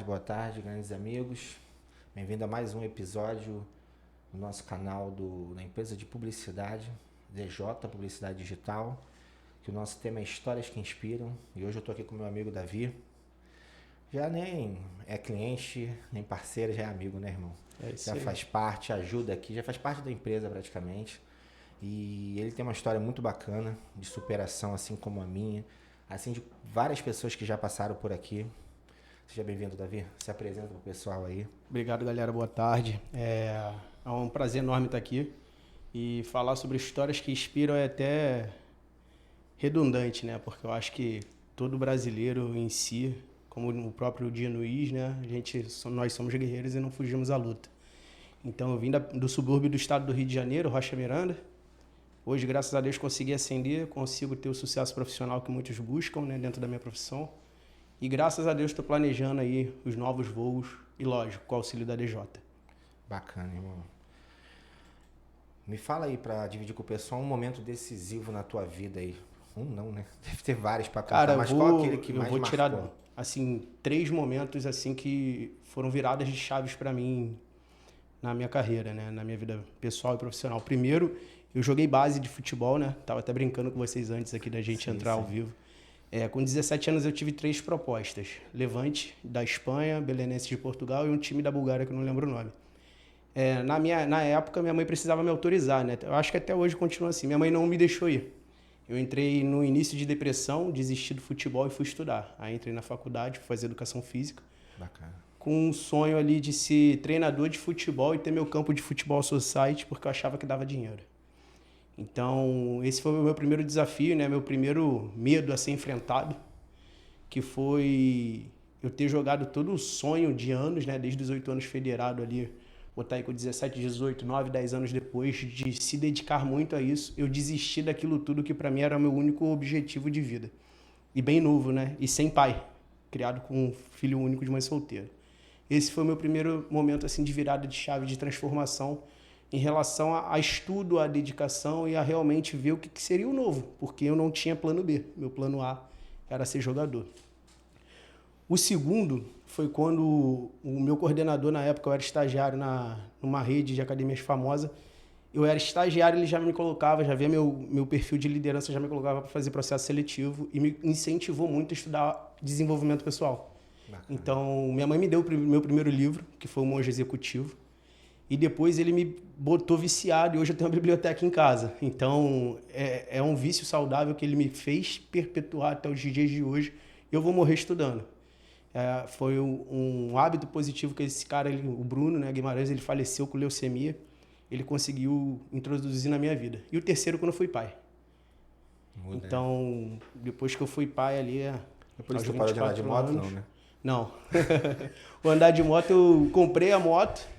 boa tarde, grandes amigos. Bem-vindo a mais um episódio do nosso canal da empresa de publicidade, DJ Publicidade Digital, que o nosso tema é Histórias que Inspiram. E hoje eu estou aqui com meu amigo Davi. Já nem é cliente, nem parceiro, já é amigo, né, irmão? Já faz parte, ajuda aqui, já faz parte da empresa praticamente. E ele tem uma história muito bacana de superação, assim como a minha, assim de várias pessoas que já passaram por aqui. Seja bem-vindo, Davi. Se apresenta pro pessoal aí. Obrigado, galera. Boa tarde. É um prazer enorme estar aqui. E falar sobre histórias que inspiram é até redundante, né? Porque eu acho que todo brasileiro em si, como o próprio Dino Luiz, né? Nós somos guerreiros e não fugimos à luta. Então, eu vim do subúrbio do estado do Rio de Janeiro, Rocha Miranda. Hoje, graças a Deus, consegui ascender, consigo ter o sucesso profissional que muitos buscam, né? Dentro da minha profissão. E graças a Deus estou planejando aí os novos voos e, lógico, com o auxílio da DJ. Bacana, irmão. Me fala aí, para dividir com o pessoal, um momento decisivo na tua vida aí. Um não, né? Deve ter vários para contar, cara, mas qual aquele que mais marcou? Eu vou tirar, assim, 3 momentos assim que foram viradas de chaves para mim na minha carreira, né? Na minha vida pessoal e profissional. Primeiro, eu joguei base de futebol, né? Tava até brincando com vocês antes aqui da gente entrar ao vivo. Com 17 anos eu tive 3 propostas. Levante, da Espanha, Belenenses de Portugal e um time da Bulgária, que eu não lembro o nome. Na época, minha mãe precisava me autorizar, né? Eu acho que até hoje continua assim. Minha mãe não me deixou ir. Eu entrei no início de depressão, desisti do futebol e fui estudar. Aí entrei na faculdade, fui fazer educação física. Bacana. Com um sonho ali de ser treinador de futebol e ter meu campo de futebol society, porque eu achava que dava dinheiro. Então, esse foi o meu primeiro desafio, né? Meu primeiro medo a ser enfrentado, que foi eu ter jogado todo o sonho de anos, né? Desde os 8 anos federado ali, botar aí com 17, 18, 9, 10 anos depois, de se dedicar muito a isso, eu desisti daquilo tudo que para mim era o meu único objetivo de vida. E bem novo, né? E sem pai, criado com um filho único de mãe solteira. Esse foi o meu primeiro momento assim de virada de chave, de transformação, em relação a estudo, a dedicação e a realmente ver o que seria o novo, porque eu não tinha plano B, meu plano A era ser jogador. O segundo foi quando o meu coordenador, na época eu era estagiário numa rede de academias famosa, eu era estagiário, ele já me colocava, já via meu perfil de liderança, já me colocava para fazer processo seletivo e me incentivou muito a estudar desenvolvimento pessoal. Bacana. Então, minha mãe me deu o meu primeiro livro, que foi o Monge Executivo. E depois ele me botou viciado e hoje eu tenho uma biblioteca em casa. Então, é um vício saudável que ele me fez perpetuar até os dias de hoje. Eu vou morrer estudando. Foi um hábito positivo que esse cara, o Bruno, né, Guimarães, ele faleceu com leucemia. Ele conseguiu introduzir na minha vida. E o terceiro, quando eu fui pai. Então, depois que eu fui pai ali... Por isso que você parou de andar de moto, não, né? Não. O andar de moto, eu comprei a moto.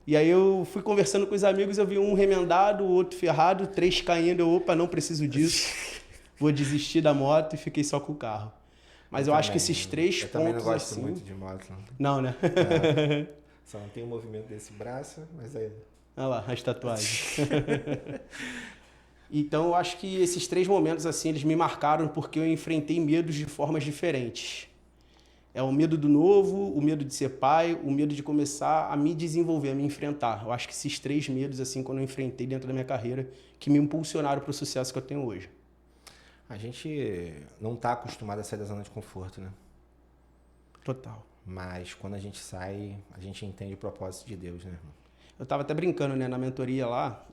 E aí eu fui conversando com os amigos, eu vi um remendado, o outro ferrado, 3 caindo, opa, não preciso disso, vou desistir da moto e fiquei só com o carro. Mas eu acho que esses 3 pontos eu também não gosto assim... muito de moto, não. Não, né? Só não tem o movimento desse braço, mas aí... Olha lá, as tatuagens. Então eu acho que esses 3 momentos assim, eles me marcaram porque eu enfrentei medos de formas diferentes. É o medo do novo, o medo de ser pai, o medo de começar a me desenvolver, a me enfrentar. Eu acho que esses 3 medos, assim, quando eu enfrentei dentro da minha carreira, que me impulsionaram para o sucesso que eu tenho hoje. A gente não está acostumado a sair da zona de conforto, né? Total. Mas quando a gente sai, a gente entende o propósito de Deus, né, irmão? Eu estava até brincando, né, na mentoria lá,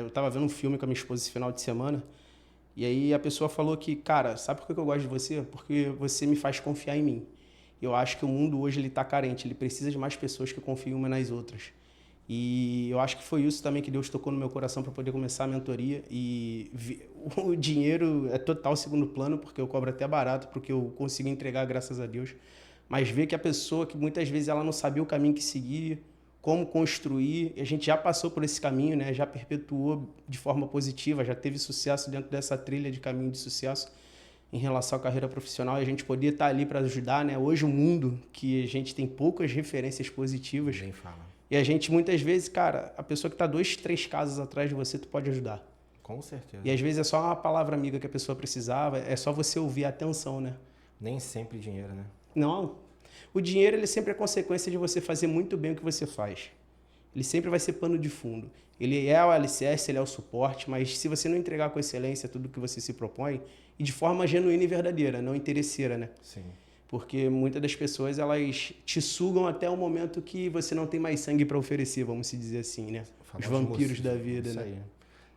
eu estava vendo um filme com a minha esposa esse final de semana, e aí a pessoa falou que, cara, sabe por que eu gosto de você? Porque você me faz confiar em mim. Eu acho que o mundo hoje está carente, ele precisa de mais pessoas que confiam umas nas outras. E eu acho que foi isso também que Deus tocou no meu coração para poder começar a mentoria. E o dinheiro é total segundo plano, porque eu cobro até barato, porque eu consigo entregar, graças a Deus. Mas ver que a pessoa, que muitas vezes ela não sabia o caminho que seguir, como construir, a gente já passou por esse caminho, né? Já perpetuou de forma positiva, já teve sucesso dentro dessa trilha de caminho de sucesso em relação à carreira profissional, e a gente poder estar ali para ajudar, né? Hoje o mundo, que a gente tem poucas referências positivas. Nem fala. E a gente, muitas vezes, cara, a pessoa que está 2, 3 casas atrás de você, tu pode ajudar. Com certeza. E às vezes é só uma palavra amiga que a pessoa precisava, é só você ouvir a atenção, né? Nem sempre dinheiro, né? Não. O dinheiro, ele sempre é consequência de você fazer muito bem o que você faz. Ele sempre vai ser pano de fundo. Ele é o alicerce, ele é o suporte, mas se você não entregar com excelência tudo que você se propõe, e de forma genuína e verdadeira, não interesseira, né? Sim. Porque muitas das pessoas, elas te sugam até o momento que você não tem mais sangue para oferecer, vamos se dizer assim, né? Os vampiros da vida, isso né? aí.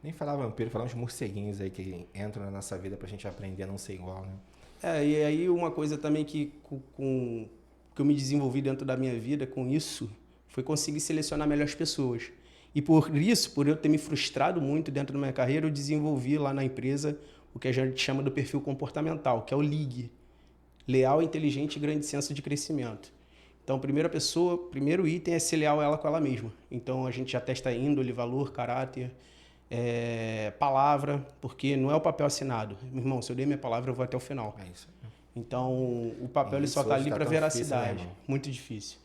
Nem falar vampiro, falar uns morceguinhos aí que entram na nossa vida pra gente aprender a não ser igual, né? E aí uma coisa também que eu me desenvolvi dentro da minha vida com isso, foi conseguir selecionar melhores pessoas. E por isso, por eu ter me frustrado muito dentro da minha carreira, eu desenvolvi lá na empresa o que a gente chama do perfil comportamental, que é o LEAG. Leal, inteligente e grande senso de crescimento. Então, primeiro item é ser leal ela com ela mesma. Então, a gente já testa índole, valor, caráter, palavra, porque não é o papel assinado. Meu irmão, se eu dei minha palavra, eu vou até o final. É isso aí. Então, o papel ele Isso só está hoje ali tá para tão difícil, né, veracidade. irmão? Muito difícil.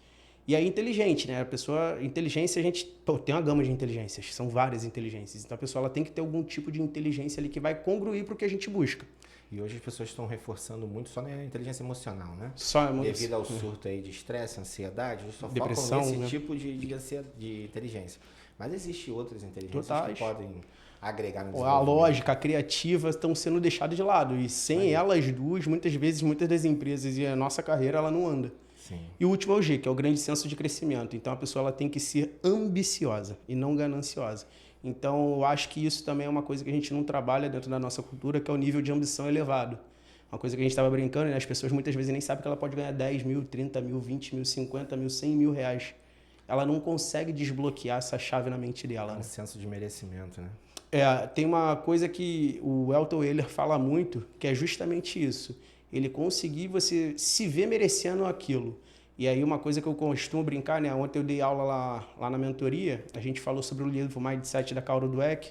E aí, inteligente, né? A pessoa, inteligência, a gente tem uma gama de inteligências, são várias inteligências. Então, a pessoa ela tem que ter algum tipo de inteligência ali que vai congruir para o que a gente busca. E hoje as pessoas estão reforçando muito só na inteligência emocional, né? Só Devido ao surto aí de estresse, ansiedade, só depressão, focam nesse né? tipo de inteligência. Mas existem outras inteligências Totais. que podem agregar no A desenvolvimento. lógica, a criativa estão sendo deixadas de lado. E sem Aí. elas duas, muitas vezes, muitas das empresas e a nossa carreira, ela não anda. Sim. E o último é o G, que é o grande senso de crescimento. Então, a pessoa ela tem que ser ambiciosa e não gananciosa. Então, eu acho que isso também é uma coisa que a gente não trabalha dentro da nossa cultura, que é o nível de ambição elevado. Uma coisa que a gente estava brincando, né? As pessoas muitas vezes nem sabem que ela pode ganhar 10 mil, 30 mil, 20 mil, 50 mil, 100 mil reais. Ela não consegue desbloquear essa chave na mente dela. Um Né? senso de merecimento, né? Tem uma coisa que o Elton Euler fala muito, que é justamente isso. Ele conseguir você se ver merecendo aquilo. E aí uma coisa que eu costumo brincar, né? Ontem eu dei aula lá na mentoria, a gente falou sobre o livro Mindset da Carol Dweck,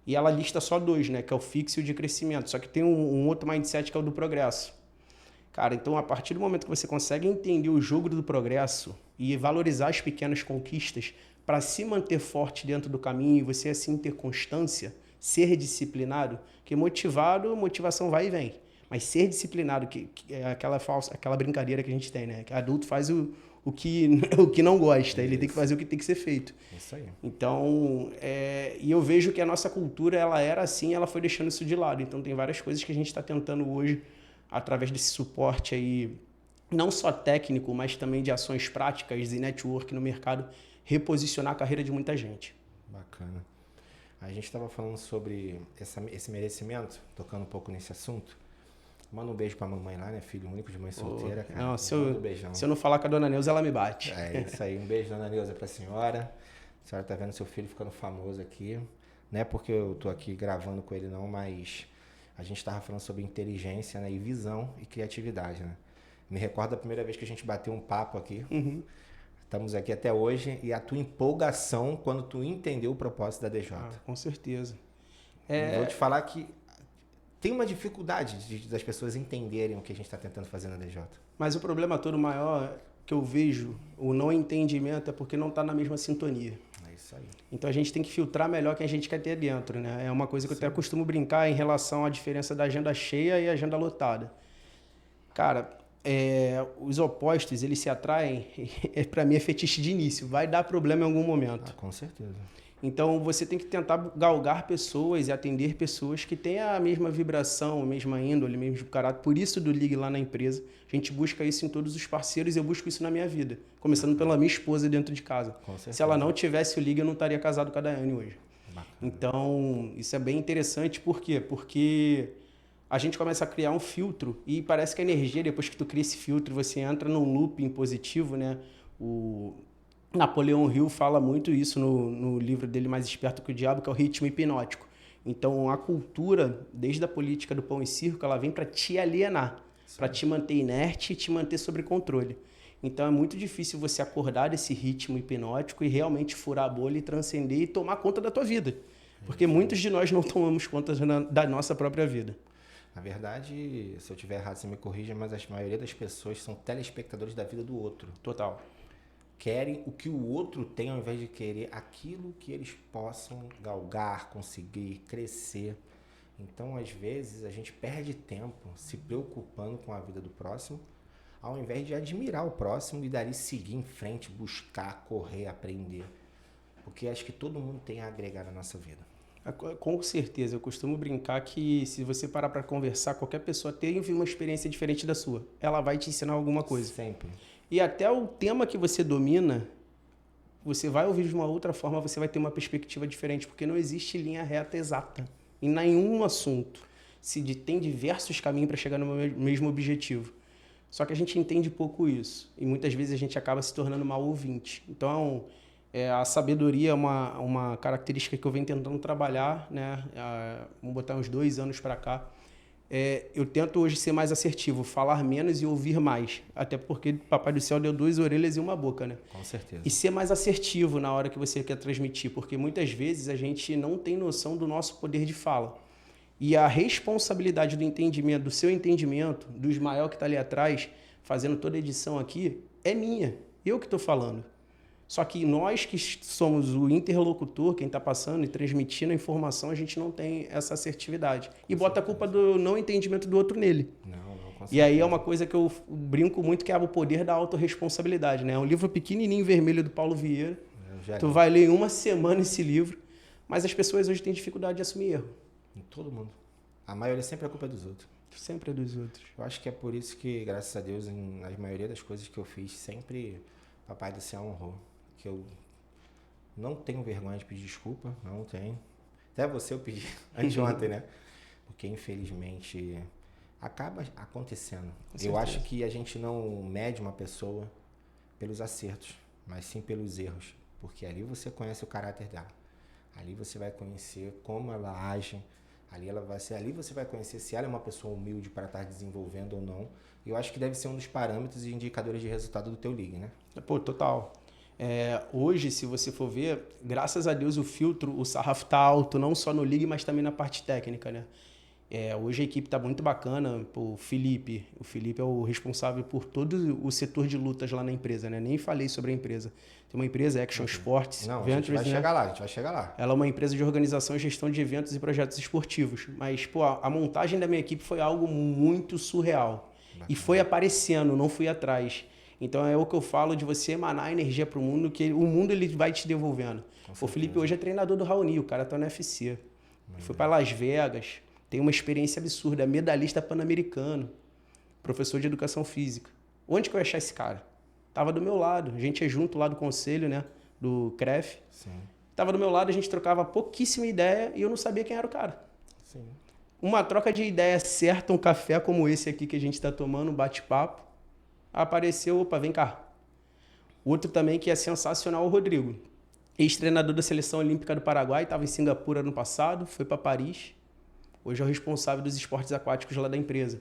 e ela lista só dois, né? Que é o fixo e o de crescimento. Só que tem um outro mindset que é o do progresso. Cara, então a partir do momento que você consegue entender o jogo do progresso e valorizar as pequenas conquistas para se manter forte dentro do caminho e você assim ter constância, ser disciplinado, que motivado, motivação vai e vem. Mas ser disciplinado, que é aquela brincadeira que a gente tem, né? Que adulto faz o que não gosta, ele tem que fazer o que tem que ser feito. Isso aí. Então, e eu vejo que a nossa cultura, ela era assim, ela foi deixando isso de lado. Então, tem várias coisas que a gente está tentando hoje, através desse suporte aí, não só técnico, mas também de ações práticas e network no mercado, reposicionar a carreira de muita gente. Bacana. A gente estava falando sobre esse merecimento, tocando um pouco nesse assunto. Manda um beijo pra mamãe lá, né? Filho único de mãe solteira, cara. Não, se eu não falar com a dona Neuza, ela me bate. É isso aí. Um beijo, dona Neuza, pra senhora. A senhora tá vendo seu filho ficando famoso aqui. Não é porque eu tô aqui gravando com ele, não, mas a gente tava falando sobre inteligência, né? E visão e criatividade, né? Me recordo da primeira vez que a gente bateu um papo aqui. Uhum. Estamos aqui até hoje. E a tua empolgação quando tu entendeu o propósito da DJ. Com certeza. Vou te falar que tem uma dificuldade das pessoas entenderem o que a gente está tentando fazer na DJ. Mas o problema todo maior que eu vejo, o não entendimento, é porque não está na mesma sintonia. É isso aí. Então a gente tem que filtrar melhor quem a gente quer ter dentro, né? É uma coisa que eu até costumo brincar em relação à diferença da agenda cheia e agenda lotada. Cara, os opostos, eles se atraem, para mim é fetiche de início, vai dar problema em algum momento. Com certeza. Então, você tem que tentar galgar pessoas e atender pessoas que têm a mesma vibração, a mesma índole, o mesmo caráter. Por isso do Ligue lá na empresa. A gente busca isso em todos os parceiros e eu busco isso na minha vida. Começando pela minha esposa dentro de casa. Se ela não tivesse o Ligue, eu não estaria casado com a Daiane hoje. Bacana. Então, isso é bem interessante. Por quê? Porque a gente começa a criar um filtro e parece que a energia, depois que tu cria esse filtro, você entra num looping positivo, né? O Napoleão Hill fala muito isso no livro dele Mais Esperto que o Diabo, que é o ritmo hipnótico. Então, a cultura, desde a política do pão e circo, ela vem para te alienar, para te manter inerte e te manter sob controle. Então, é muito difícil você acordar desse ritmo hipnótico e realmente furar a bolha e transcender e tomar conta da tua vida. Porque muitos de nós não tomamos conta da nossa própria vida. Na verdade, se eu estiver errado, você me corrija, mas a maioria das pessoas são telespectadores da vida do outro. Total. Querem o que o outro tem ao invés de querer aquilo que eles possam galgar, conseguir, crescer. Então, às vezes, a gente perde tempo se preocupando com a vida do próximo, ao invés de admirar o próximo e dali seguir em frente, buscar, correr, aprender. Porque acho que todo mundo tem a agregar na nossa vida. Com certeza, eu costumo brincar que se você parar para conversar, qualquer pessoa teve uma experiência diferente da sua. Ela vai te ensinar alguma coisa. Sempre. E até o tema que você domina, você vai ouvir de uma outra forma, você vai ter uma perspectiva diferente, porque não existe linha reta exata em nenhum assunto. Tem diversos caminhos para chegar no mesmo objetivo. Só que a gente entende pouco isso. E muitas vezes a gente acaba se tornando mal ouvinte. Então, a sabedoria é uma característica que eu venho tentando trabalhar, né? Vamos botar uns 2 anos para cá. Eu tento hoje ser mais assertivo, falar menos e ouvir mais. Até porque Papai do Céu deu 2 orelhas e uma boca, né? Com certeza. E ser mais assertivo na hora que você quer transmitir. Porque muitas vezes a gente não tem noção do nosso poder de fala. E a responsabilidade do entendimento, do seu entendimento, do Ismael que está ali atrás, fazendo toda a edição aqui, é minha. Eu que estou falando. Só que nós que somos o interlocutor, quem está passando e transmitindo a informação, a gente não tem essa assertividade. E bota a culpa do não entendimento do outro nele. Não, com certeza. E aí é uma coisa que eu brinco muito, que é o poder da autorresponsabilidade, né? É um livro pequenininho, vermelho, do Paulo Vieira. Tu vai ler em 1 semana esse livro, mas as pessoas hoje têm dificuldade de assumir erro. Todo mundo. A maioria sempre é culpa dos outros. Sempre é dos outros. Eu acho que é por isso que, graças a Deus, na maioria das coisas que eu fiz, sempre Papai do Céu honrou. Que eu não tenho vergonha de pedir desculpa, não tenho. Até você eu pedi anteontem, né? Porque, infelizmente, acaba acontecendo. Eu acho que a gente não mede uma pessoa pelos acertos, mas sim pelos erros. Porque ali você conhece o caráter dela. Ali você vai conhecer como ela age. Ali você vai conhecer se ela é uma pessoa humilde para estar desenvolvendo ou não. Eu acho que deve ser um dos parâmetros e indicadores de resultado do teu league, né? Pô, total. Hoje, se você for ver, graças a Deus o filtro, o sarrafo tá alto, não só no league, mas também na parte técnica, né? Hoje a equipe está muito bacana. O Felipe é o responsável por todo o setor de lutas lá na empresa, né? Nem falei sobre a empresa. Tem uma empresa, Action Sports. Não, Ventures, a gente vai chegar lá. Ela é uma empresa de organização e gestão de eventos e projetos esportivos. Mas, pô, a montagem da minha equipe foi algo muito surreal. Bacana. E foi aparecendo, não fui atrás. Então é o que eu falo de você emanar energia para o mundo, que o mundo ele vai te devolvendo. O Felipe hoje é treinador do Raoni, o cara tá no UFC. Ele foi para Las Vegas. Tem uma experiência absurda, medalhista pan-americano, professor de educação física. Onde que eu ia achar esse cara? Tava do meu lado, a gente é junto lá do conselho, né, do CREF. Sim. Tava do meu lado, a gente trocava pouquíssima ideia e eu não sabia quem era o cara. Sim. Uma troca de ideia certa, um café como esse aqui que a gente está tomando, um bate-papo, apareceu, opa, vem cá. Outro também que é sensacional, o Rodrigo. Ex-treinador da Seleção Olímpica do Paraguai, estava em Singapura ano passado, foi para Paris. Hoje é o responsável dos esportes aquáticos lá da empresa.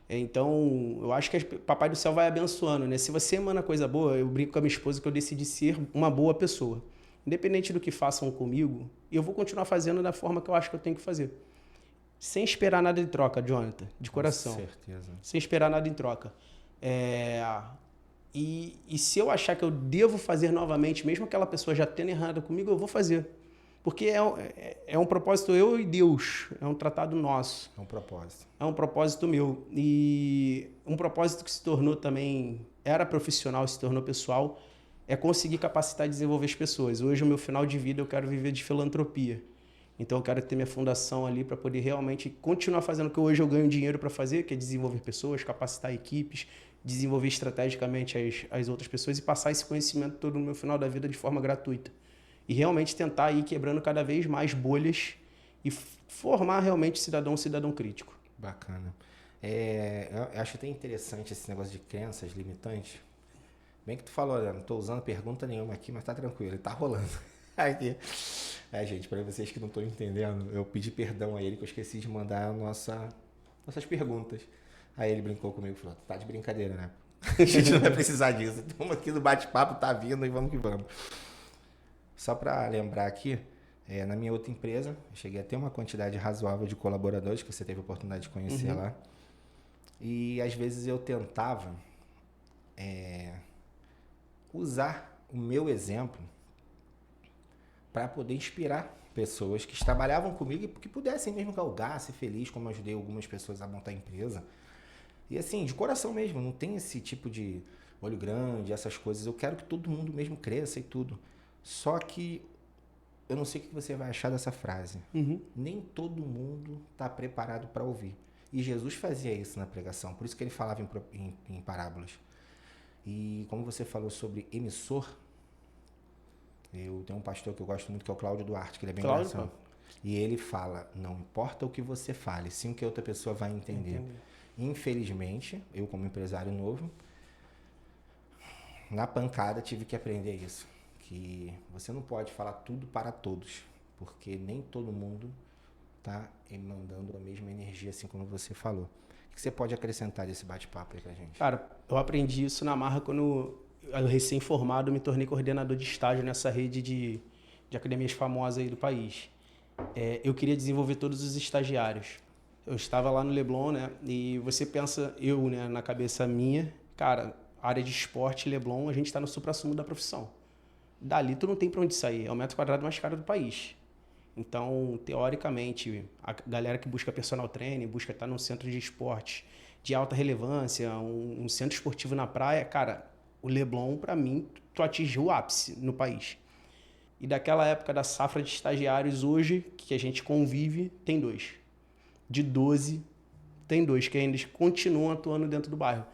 Então, eu acho que Papai do Céu vai abençoando, né? Se você emana coisa boa, eu brinco com a minha esposa que eu decidi ser uma boa pessoa. Independente do que façam comigo, eu vou continuar fazendo da forma que eu acho que eu tenho que fazer. Sem esperar nada de troca, Jonathan, de coração. Com certeza. Sem esperar nada em troca. E se eu achar que eu devo fazer novamente, mesmo aquela pessoa já tendo errado comigo, eu vou fazer. Porque é um propósito eu e Deus, é um tratado nosso. É um propósito. É um propósito meu. E um propósito que se tornou também, era profissional, se tornou pessoal, é conseguir capacitar e desenvolver as pessoas. Hoje, o meu final de vida, eu quero viver de filantropia. Então, eu quero ter minha fundação ali para poder realmente continuar fazendo o que hoje eu ganho dinheiro para fazer, que é desenvolver pessoas, capacitar equipes, desenvolver estrategicamente as outras pessoas e passar esse conhecimento todo no meu final da vida de forma gratuita. E realmente tentar ir quebrando cada vez mais bolhas e formar realmente um cidadão crítico. Bacana. Eu acho até interessante esse negócio de crenças limitantes. Bem que tu falou, não estou usando pergunta nenhuma aqui, mas tá tranquilo, ele tá rolando. Aqui. Gente, para vocês que não estão entendendo, eu pedi perdão a ele que eu esqueci de mandar nossas perguntas. Aí ele brincou comigo e falou, tá de brincadeira, né? A gente não vai precisar disso. Estamos aqui no bate-papo, tá vindo e vamos que vamos. Só para lembrar aqui, na minha outra empresa, eu cheguei a ter uma quantidade razoável de colaboradores que você teve a oportunidade de conhecer lá. E às vezes eu tentava usar o meu exemplo para poder inspirar pessoas que trabalhavam comigo e que pudessem mesmo galgar, ser feliz, como eu ajudei algumas pessoas a montar a empresa. E assim, de coração mesmo, não tem esse tipo de olho grande, essas coisas. Eu quero que todo mundo mesmo cresça e tudo. Só que eu não sei o que você vai achar dessa frase. Nem todo mundo está preparado para ouvir. E Jesus fazia isso na pregação, por isso que ele falava em parábolas. E como você falou sobre emissor, eu tenho um pastor que eu gosto muito, que é o Cláudio Duarte, que ele é bem engraçado. E ele fala, não importa o que você fale, sim o que a outra pessoa vai entender. Infelizmente, eu como empresário novo, na pancada tive que aprender isso. Que você não pode falar tudo para todos, porque nem todo mundo está mandando a mesma energia, assim como você falou. O que você pode acrescentar desse bate-papo aí pra gente? Cara, eu aprendi isso na marra quando eu, recém-formado, me tornei coordenador de estágio nessa rede de academias famosas aí do país. Eu queria desenvolver todos os estagiários. Eu estava lá no Leblon, né? E você pensa, né, na cabeça minha, cara, área de esporte, Leblon, a gente está no suprassumo da profissão. Dali tu não tem para onde sair, é o metro quadrado mais caro do país. Então, teoricamente, a galera que busca personal training, busca estar num centro de esporte de alta relevância, um centro esportivo na praia, cara, o Leblon, para mim, tu atingiu o ápice no país. E daquela época da safra de estagiários, hoje, que a gente convive, tem 2. De 12, tem 2 que ainda continuam atuando dentro do bairro.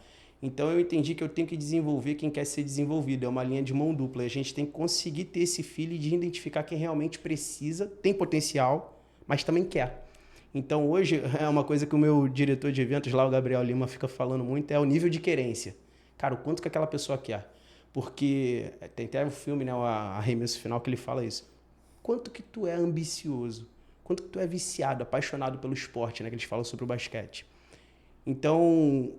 Então eu entendi que eu tenho que desenvolver quem quer ser desenvolvido. É uma linha de mão dupla. A gente tem que conseguir ter esse feeling de identificar quem realmente precisa, tem potencial, mas também quer. Então hoje é uma coisa que o meu diretor de eventos lá, o Gabriel Lima, fica falando muito, é o nível de querência. Cara, o quanto que aquela pessoa quer. Porque tem até o filme, né, o Arremesso Final, que ele fala isso. Quanto que tu é ambicioso, quanto que tu é viciado, apaixonado pelo esporte, né, que eles falam sobre o basquete. Então,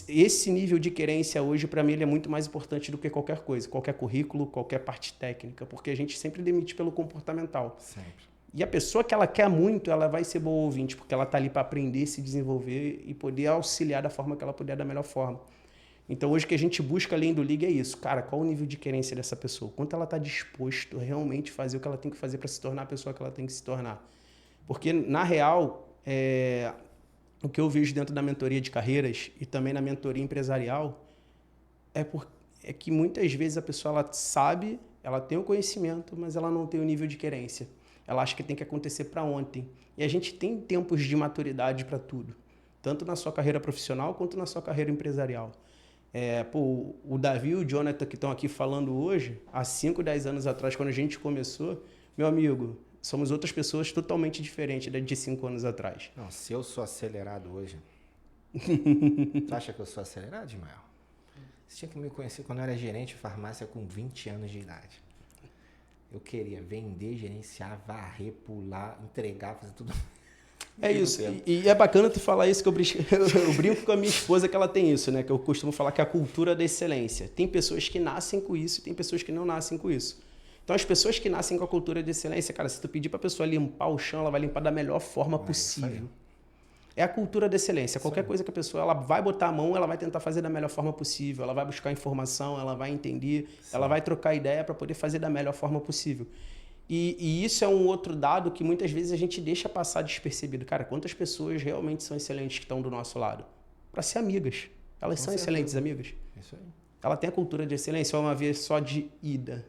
esse nível de querência hoje, para mim, ele é muito mais importante do que qualquer coisa, qualquer currículo, qualquer parte técnica, porque a gente sempre demite pelo comportamental. Sempre. E a pessoa que ela quer muito, ela vai ser boa ouvinte, porque ela está ali para aprender, se desenvolver e poder auxiliar da forma que ela puder, da melhor forma. Então, hoje o que a gente busca além do Liga é isso. Cara, qual o nível de querência dessa pessoa? Quanto ela está disposto a realmente fazer o que ela tem que fazer para se tornar a pessoa que ela tem que se tornar? Porque, na real, o que eu vejo dentro da mentoria de carreiras e também na mentoria empresarial é que muitas vezes a pessoa ela sabe, ela tem o conhecimento, mas ela não tem o nível de querência. Ela acha que tem que acontecer para ontem. E a gente tem tempos de maturidade para tudo, tanto na sua carreira profissional quanto na sua carreira empresarial. O Davi e o Jonathan que estão aqui falando hoje, há 5, 10 anos atrás, quando a gente começou, meu amigo, somos outras pessoas totalmente diferentes de 5 anos atrás. Não, se eu sou acelerado hoje... Tu acha que eu sou acelerado, Ismael? Você tinha que me conhecer quando eu era gerente de farmácia com 20 anos de idade. Eu queria vender, gerenciar, varrer, pular, entregar, fazer tudo... É isso, e é bacana tu falar isso, que eu brinco com a minha esposa que ela tem isso, né? Que eu costumo falar que é a cultura da excelência. Tem pessoas que nascem com isso e tem pessoas que não nascem com isso. Então, as pessoas que nascem com a cultura de excelência, cara, se tu pedir pra pessoa limpar o chão, ela vai limpar da melhor forma possível. É a cultura da excelência. Qualquer coisa que a pessoa ela vai botar a mão, ela vai tentar fazer da melhor forma possível, ela vai buscar informação, ela vai entender, ela vai trocar ideia para poder fazer da melhor forma possível. E isso é um outro dado que muitas vezes a gente deixa passar despercebido. Cara, quantas pessoas realmente são excelentes que estão do nosso lado? Para ser amigas. Elas são excelentes amigas. Isso aí. Ela tem a cultura de excelência, é uma via só de ida.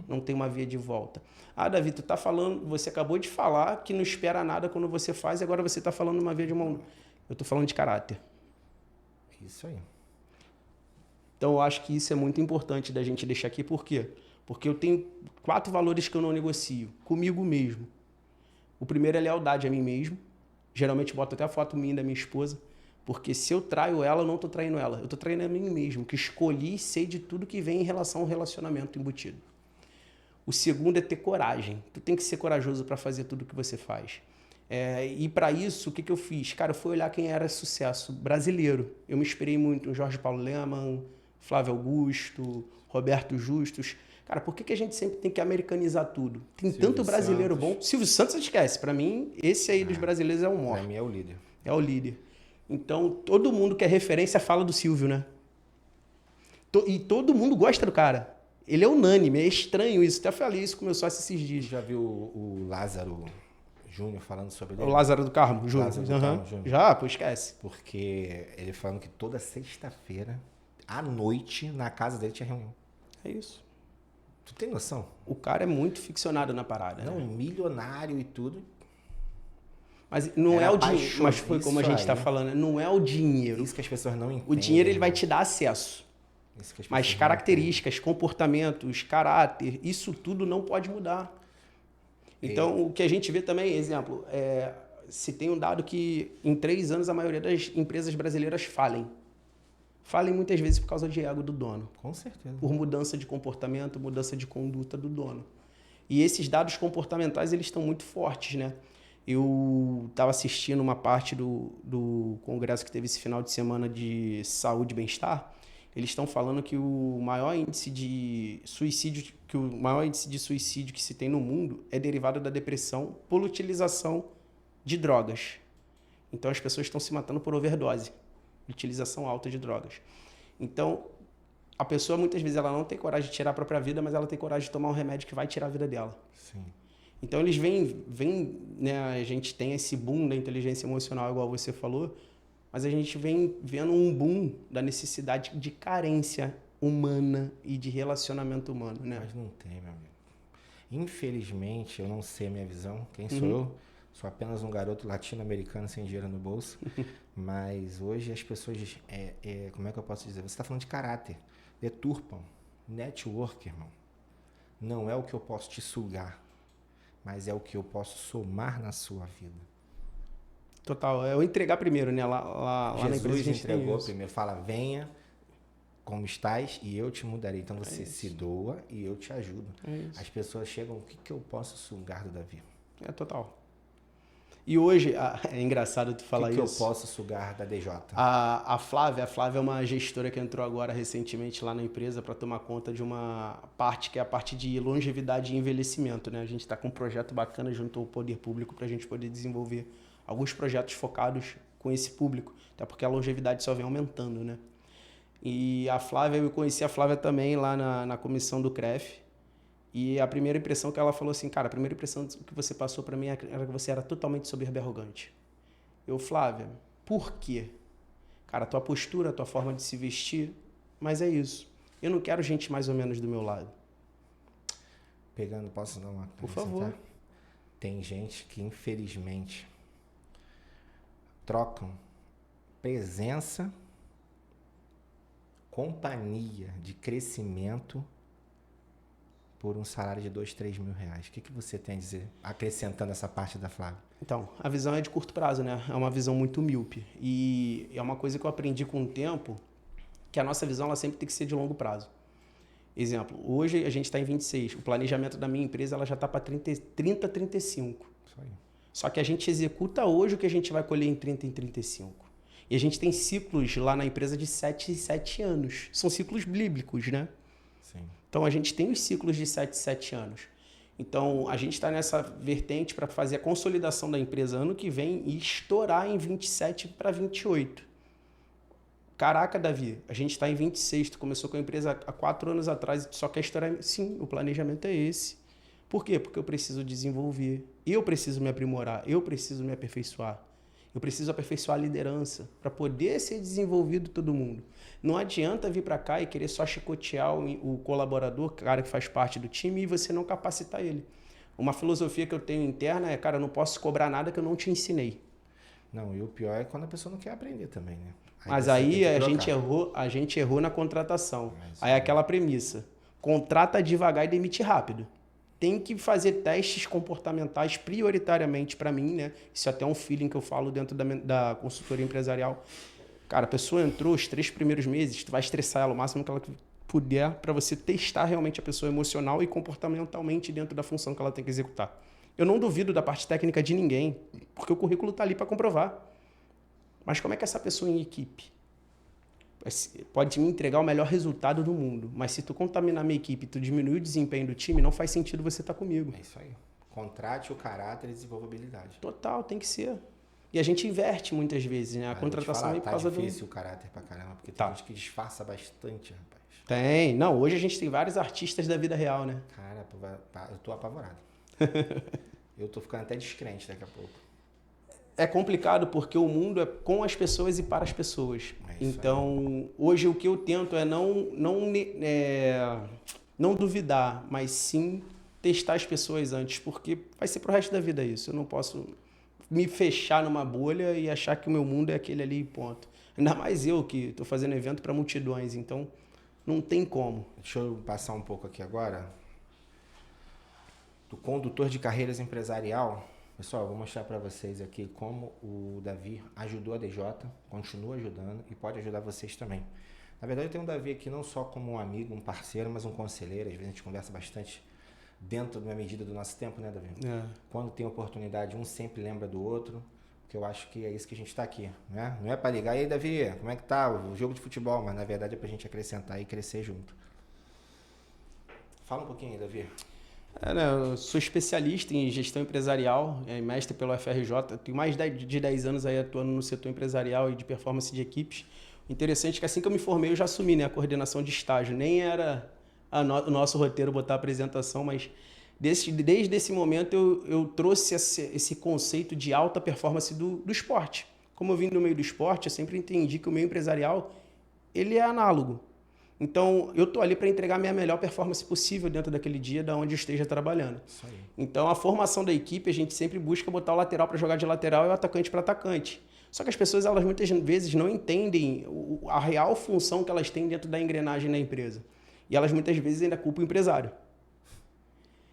Não tem uma via de volta. Ah, Davi, tu tá falando, você acabou de falar que não espera nada quando você faz e agora você tá falando uma via de mão. Eu tô falando de caráter. Isso aí. Então, eu acho que isso é muito importante da gente deixar aqui. Por quê? Porque eu tenho 4 valores que eu não negocio. Comigo mesmo. O primeiro é lealdade a mim mesmo. Geralmente boto até a foto minha e da minha esposa. Porque se eu traio ela, eu não estou traindo ela. Eu estou traindo a mim mesmo, que escolhi e sei de tudo que vem em relação ao relacionamento embutido. O segundo é ter coragem. Tu tem que ser corajoso para fazer tudo o que você faz. E para isso, o que eu fiz? Cara, eu fui olhar quem era sucesso brasileiro. Eu me inspirei muito em Jorge Paulo Lemann, Flávio Augusto, Roberto Justus. Cara, por que a gente sempre tem que americanizar tudo? Tem Silvio tanto brasileiro Santos. Bom. Silvio Santos esquece. Para mim, esse aí dos brasileiros é o maior. Para mim é o líder. É o líder. Então, todo mundo que é referência fala do Silvio, né? E todo mundo gosta do cara. Ele é unânime, é estranho isso. Até falei isso com meu sócio esses dias. Já viu o Lázaro Júnior falando sobre O ele. Lázaro do Carmo, Júnior. Lázaro do Aham. Carmo Júnior. Já, pô, esquece. Porque ele falando que toda sexta-feira, à noite, na casa dele tinha reunião. É isso. Tu tem noção? O cara é muito ficcionado na parada, Não, né? milionário e tudo. Mas não Era é o dinheiro. paixão, Mas foi como a isso gente tá aí. falando, não é o dinheiro. Isso que as pessoas não entendem. O dinheiro ele vai irmão. te dar acesso. Isso que as Mas pessoas não características, comportamentos, caráter, isso tudo não pode mudar. Então, o que a gente vê também, exemplo, se tem um dado que em 3 anos a maioria das empresas brasileiras falem. Falem muitas vezes por causa de ego do dono. entendem. Com certeza. Por mudança de comportamento, mudança de conduta do dono. E esses dados comportamentais, eles estão muito fortes, né? Eu estava assistindo uma parte do congresso que teve esse final de semana de saúde e bem-estar. Eles estão falando que o maior índice de suicídio que se tem no mundo é derivado da depressão por utilização de drogas. Então as pessoas estão se matando por overdose, utilização alta de drogas. Então a pessoa muitas vezes ela não tem coragem de tirar a própria vida, mas ela tem coragem de tomar um remédio que vai tirar a vida dela. Sim. Então eles vêm, né, a gente tem esse boom da inteligência emocional, igual você falou, mas a gente vem vendo um boom da necessidade de carência humana e de relacionamento humano, né? Mas não tem, meu amigo. Infelizmente, eu não sei a minha visão. Quem sou eu? Sou apenas um garoto latino-americano sem dinheiro no bolso. Mas hoje as pessoas, como é que eu posso dizer? Você está falando de caráter. Deturpam. Network, irmão. Não é o que eu posso te sugar, mas é o que eu posso somar na sua vida. Total, é eu entregar primeiro, né? Lá na empresa a Jesus gente tem entregou isso. primeiro. Fala, venha como estás e eu te mudarei. Então você se doa e eu te ajudo. É isso. As pessoas chegam, o que eu posso sugar do Davi? É total. E hoje, é engraçado tu O falar que eu isso. posso sugar da DJ? A Flávia é uma gestora que entrou agora recentemente lá na empresa para tomar conta de uma parte que é a parte de longevidade e envelhecimento, né? A gente está com um projeto bacana junto ao poder público para a gente poder desenvolver alguns projetos focados com esse público, até porque a longevidade só vem aumentando, né? E a Flávia, eu conheci a Flávia também lá na comissão do CREF. E a primeira impressão que ela falou assim, cara, a primeira impressão que você passou para mim era que você era totalmente soberbo e arrogante. Eu, Flávia, por quê? Cara, a tua postura, a tua forma de se vestir, mas é isso. Eu não quero gente mais ou menos do meu lado. Pegando, posso dar uma... Por favor. Tem gente que, infelizmente, trocam presença, companhia de crescimento por um salário de 2, 3 mil reais. O que você tem a dizer, acrescentando essa parte da Flávia? Então, a visão é de curto prazo, né? É uma visão muito míope. E é uma coisa que eu aprendi com o tempo, que a nossa visão ela sempre tem que ser de longo prazo. Exemplo, hoje a gente está em 26. O planejamento da minha empresa ela já está para 30, 35. Isso aí. Só que a gente executa hoje o que a gente vai colher em 30 e 35. E a gente tem ciclos lá na empresa de 7 e 7 anos. São ciclos bíblicos, né? Sim. Então a gente tem os ciclos de 7 e 7 anos. Então a gente está nessa vertente para fazer a consolidação da empresa ano que vem e estourar em 27 para 28. Caraca, Davi, a gente está em 26, tu começou com a empresa há 4 anos atrás e tu só quer estourar. Sim, o planejamento é esse. Por quê? Porque eu preciso desenvolver, eu preciso me aprimorar, eu preciso me aperfeiçoar. Eu preciso aperfeiçoar a liderança para poder ser desenvolvido todo mundo. Não adianta vir para cá e querer só chicotear o colaborador, o cara que faz parte do time, e você não capacitar ele. Uma filosofia que eu tenho interna é, cara, eu não posso cobrar nada que eu não te ensinei. Não, e o pior é quando a pessoa não quer aprender também, né? Mas aí a gente errou na contratação. Aí é aquela premissa. Contrata devagar e demite rápido. Tem que fazer testes comportamentais prioritariamente para mim, né? Isso é até um feeling que eu falo dentro da consultoria empresarial. Cara, a pessoa entrou os 3 primeiros meses, tu vai estressar ela o máximo que ela puder para você testar realmente a pessoa emocional e comportamentalmente dentro da função que ela tem que executar. Eu não duvido da parte técnica de ninguém, porque o currículo está ali para comprovar. Mas como é que essa pessoa em equipe pode me entregar o melhor resultado do mundo, mas se tu contaminar minha equipe, tu diminuir o desempenho do time, não faz sentido você estar comigo. É isso aí. Contrate o caráter e desenvolva habilidade. Total, tem que ser. E a gente inverte muitas vezes, né? A contratação é por causa tá difícil o caráter pra caramba, porque tem gente que disfarça bastante, rapaz. Tem. Não, hoje a gente tem vários artistas da vida real, né? Cara, eu tô apavorado. Eu tô ficando até descrente daqui a pouco. É complicado porque o mundo é com as pessoas e para as pessoas. Então, hoje o que eu tento é não duvidar, mas sim testar as pessoas antes, porque vai ser pro resto da vida isso. Eu não posso me fechar numa bolha e achar que o meu mundo é aquele ali e ponto. Ainda mais eu que estou fazendo evento para multidões, então não tem como. Deixa eu passar um pouco aqui agora. Do condutor de carreiras empresarial. Pessoal, eu vou mostrar para vocês aqui como o Davi ajudou a DJ, continua ajudando e pode ajudar vocês também. Na verdade, eu tenho o Davi aqui não só como um amigo, um parceiro, mas um conselheiro. Às vezes a gente conversa bastante dentro da medida do nosso tempo, né, Davi? Quando tem oportunidade, um sempre lembra do outro, porque eu acho que é isso que a gente está aqui, né? Não é para ligar, e aí, Davi, como é que tá o jogo de futebol? Mas, na verdade, é para a gente acrescentar e crescer junto. Fala um pouquinho aí, Davi. Eu sou especialista em gestão empresarial, mestre pelo FRJ, tenho mais de 10 anos aí atuando no setor empresarial e de performance de equipes. O interessante é que assim que eu me formei, eu já assumi, né, a coordenação de estágio. Nem era o nosso roteiro botar a apresentação, mas desde esse momento eu trouxe esse conceito de alta performance do esporte. Como eu vim do meio do esporte, eu sempre entendi que o meio empresarial ele é análogo. Então, eu estou ali para entregar a minha melhor performance possível dentro daquele dia da onde eu esteja trabalhando. Isso aí. Então, a formação da equipe, a gente sempre busca botar o lateral para jogar de lateral e o atacante para atacante. Só que as pessoas, elas muitas vezes não entendem a real função que elas têm dentro da engrenagem da empresa. E elas muitas vezes ainda culpam o empresário.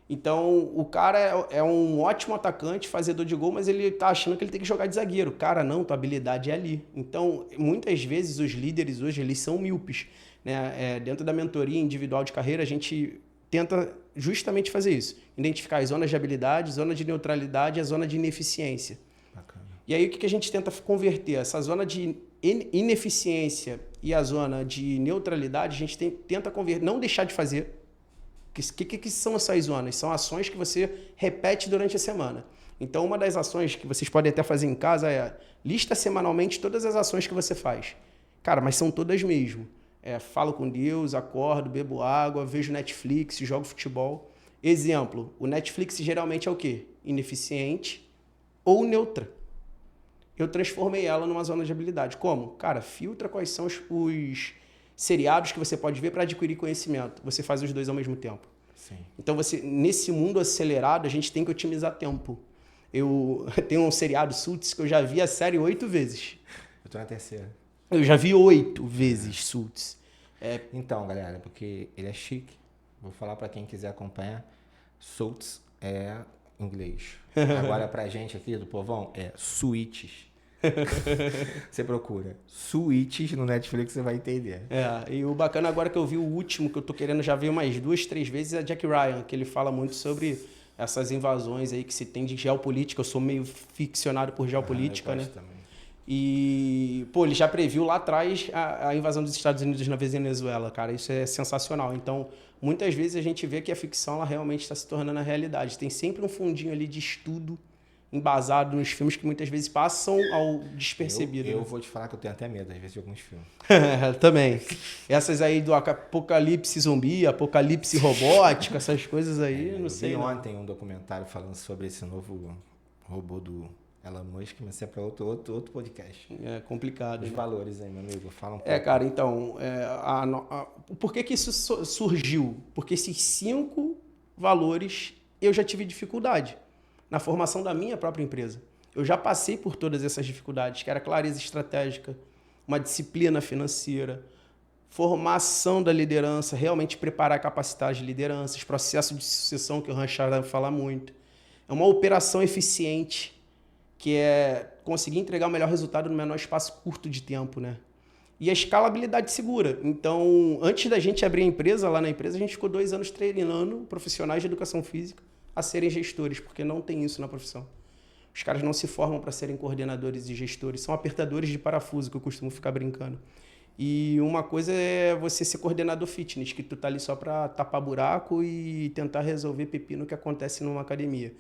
Então, o cara é um ótimo atacante, fazedor de gol, mas ele está achando que ele tem que jogar de zagueiro. Cara, não, tua habilidade é ali. Então, muitas vezes os líderes hoje, eles são míopes. Né? Dentro da mentoria individual de carreira, a gente tenta justamente fazer isso. Identificar as zonas de habilidade, zona de neutralidade e a zona de ineficiência. Bacana. E aí o que a gente tenta converter? Essa zona de ineficiência e a zona de neutralidade, a gente tenta converter, não deixar de fazer. O que são essas zonas? São ações que você repete durante a semana. Então, uma das ações que vocês podem até fazer em casa é lista semanalmente todas as ações que você faz. Cara, mas são todas mesmo. Falo com Deus, acordo, bebo água, vejo Netflix, jogo futebol. Exemplo, o Netflix geralmente é o quê? Ineficiente ou neutra. Eu transformei ela numa zona de habilidade. Como? Cara, filtra quais são os seriados que você pode ver para adquirir conhecimento. Você faz os dois ao mesmo tempo. Sim. Então, nesse mundo acelerado, a gente tem que otimizar tempo. Eu tenho um seriado Suits que eu já vi a série 8 vezes. Eu tô na terceira. Eu já vi 8 vezes Suits. Então, galera, porque ele é chique. Vou falar para quem quiser acompanhar. Suits é inglês. Agora pra gente aqui do povão é Suits. Você procura Suits no Netflix, você vai entender. E o bacana agora que eu vi o último, que eu tô querendo já ver umas 2, 3 vezes, é Jack Ryan, que ele fala muito sobre essas invasões aí que se tem de geopolítica. Eu sou meio ficcionado por geopolítica, né? Também. E, ele já previu lá atrás a invasão dos Estados Unidos na Venezuela, cara. Isso é sensacional. Então, muitas vezes a gente vê que a ficção ela realmente está se tornando a realidade. Tem sempre um fundinho ali de estudo embasado nos filmes que muitas vezes passam ao despercebido. Eu vou te falar que eu tenho até medo, às vezes, de alguns filmes. Também. Essas aí do apocalipse zumbi, apocalipse robótico, essas coisas aí, não sei. Eu vi ontem um documentário falando sobre esse novo robô do Elon Musk, mas isso é para outro podcast. É complicado. Os valores aí, meu amigo, fala um pouco. Cara, então, por que isso surgiu? Porque esses 5 valores eu já tive dificuldade na formação da minha própria empresa. Eu já passei por todas essas dificuldades, que era clareza estratégica, uma disciplina financeira, formação da liderança, realmente preparar, capacitar as lideranças, processo de sucessão, que o Ranchard vai falar muito. É uma operação eficiente, que é conseguir entregar o melhor resultado no menor espaço curto de tempo, né? E a escalabilidade segura. Então, antes da gente abrir a empresa, lá na empresa, a gente ficou 2 anos treinando profissionais de educação física a serem gestores, porque não tem isso na profissão. Os caras não se formam para serem coordenadores e gestores, são apertadores de parafuso, que eu costumo ficar brincando. E uma coisa é você ser coordenador fitness, que tu tá ali só para tapar buraco e tentar resolver pepino que acontece numa academia.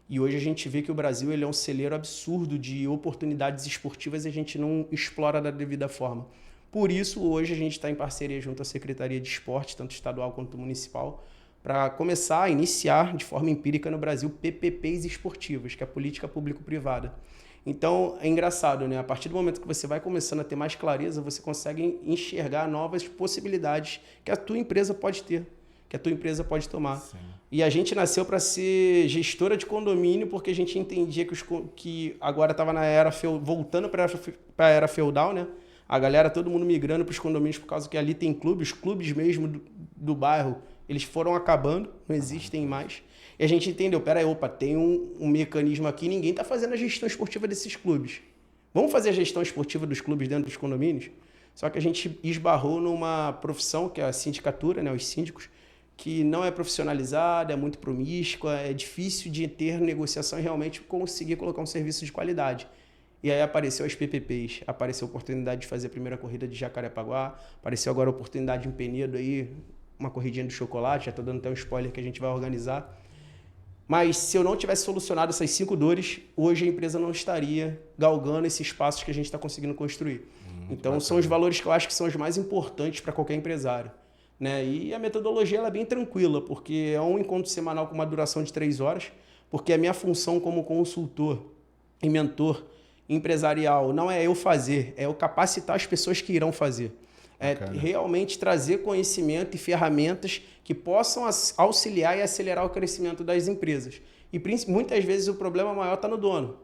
E hoje a gente vê que o Brasil ele é um celeiro absurdo de oportunidades esportivas e a gente não explora da devida forma. Por isso, hoje a gente está em parceria junto à Secretaria de Esporte, tanto estadual quanto municipal, para começar a iniciar de forma empírica no Brasil PPPs esportivas, que é a política público-privada. Então, é engraçado, né? A partir do momento que você vai começando a ter mais clareza, você consegue enxergar novas possibilidades que a tua empresa pode ter, que a tua empresa pode tomar. Sim. E a gente nasceu para ser gestora de condomínio porque a gente entendia que agora estava na era voltando para a era feudal, né? A galera, todo mundo migrando para os condomínios por causa que ali tem clubes, os clubes mesmo do bairro, eles foram acabando, não existem mais. E a gente entendeu, peraí, tem um mecanismo aqui, ninguém está fazendo a gestão esportiva desses clubes. Vamos fazer a gestão esportiva dos clubes dentro dos condomínios? Só que a gente esbarrou numa profissão, que é a sindicatura, né, os síndicos, que não é profissionalizada, é muito promíscua, é difícil de ter negociação e realmente conseguir colocar um serviço de qualidade. E aí apareceu as PPPs, apareceu a oportunidade de fazer a primeira corrida de Jacarepaguá, apareceu agora a oportunidade em Penedo aí, uma corridinha de chocolate, já estou dando até um spoiler que a gente vai organizar. Mas se eu não tivesse solucionado essas 5 dores, hoje a empresa não estaria galgando esses passos que a gente está conseguindo construir. Então são os valores que eu acho que são os mais importantes para qualquer empresário. Né? E a metodologia ela é bem tranquila, porque é um encontro semanal com uma duração de 3 horas, porque a minha função como consultor e mentor empresarial não é eu fazer, é eu capacitar as pessoas que irão fazer. É realmente trazer conhecimento e ferramentas que possam auxiliar e acelerar o crescimento das empresas. E muitas vezes o problema maior está no dono.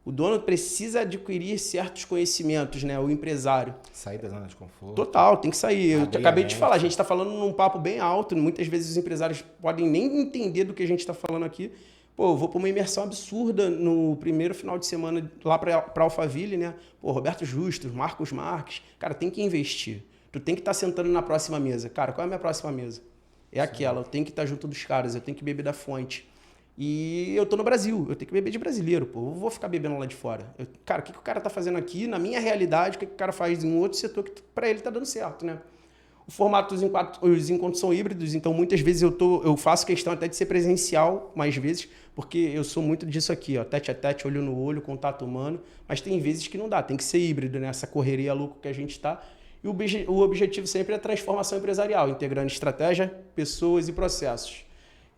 O dono precisa adquirir certos conhecimentos, né? O empresário. Sair da zona de conforto. Total, tem que sair. Eu acabei de falar, a gente está falando num papo bem alto, muitas vezes os empresários podem nem entender do que a gente está falando aqui. Pô, eu vou para uma imersão absurda no primeiro final de semana lá para Alphaville, né? Pô, Roberto Justus, Marcos Marques. Cara, tem que investir. Tu tem que estar sentando na próxima mesa. Cara, qual é a minha próxima mesa? É aquela, eu tenho que estar junto dos caras, eu tenho que beber da fonte. E eu tô no Brasil, eu tenho que beber de brasileiro, pô. Eu vou ficar bebendo lá de fora. Cara, o que o cara tá fazendo aqui, na minha realidade, o que o cara faz em um outro setor que para ele tá dando certo, né? O formato os encontros são híbridos, então muitas vezes eu faço questão até de ser presencial, mais vezes, porque eu sou muito disso aqui, ó, tete a tete, olho no olho, contato humano, mas tem vezes que não dá, tem que ser híbrido, né? Essa correria louca que a gente está. E o objetivo sempre é a transformação empresarial, integrando estratégia, pessoas e processos.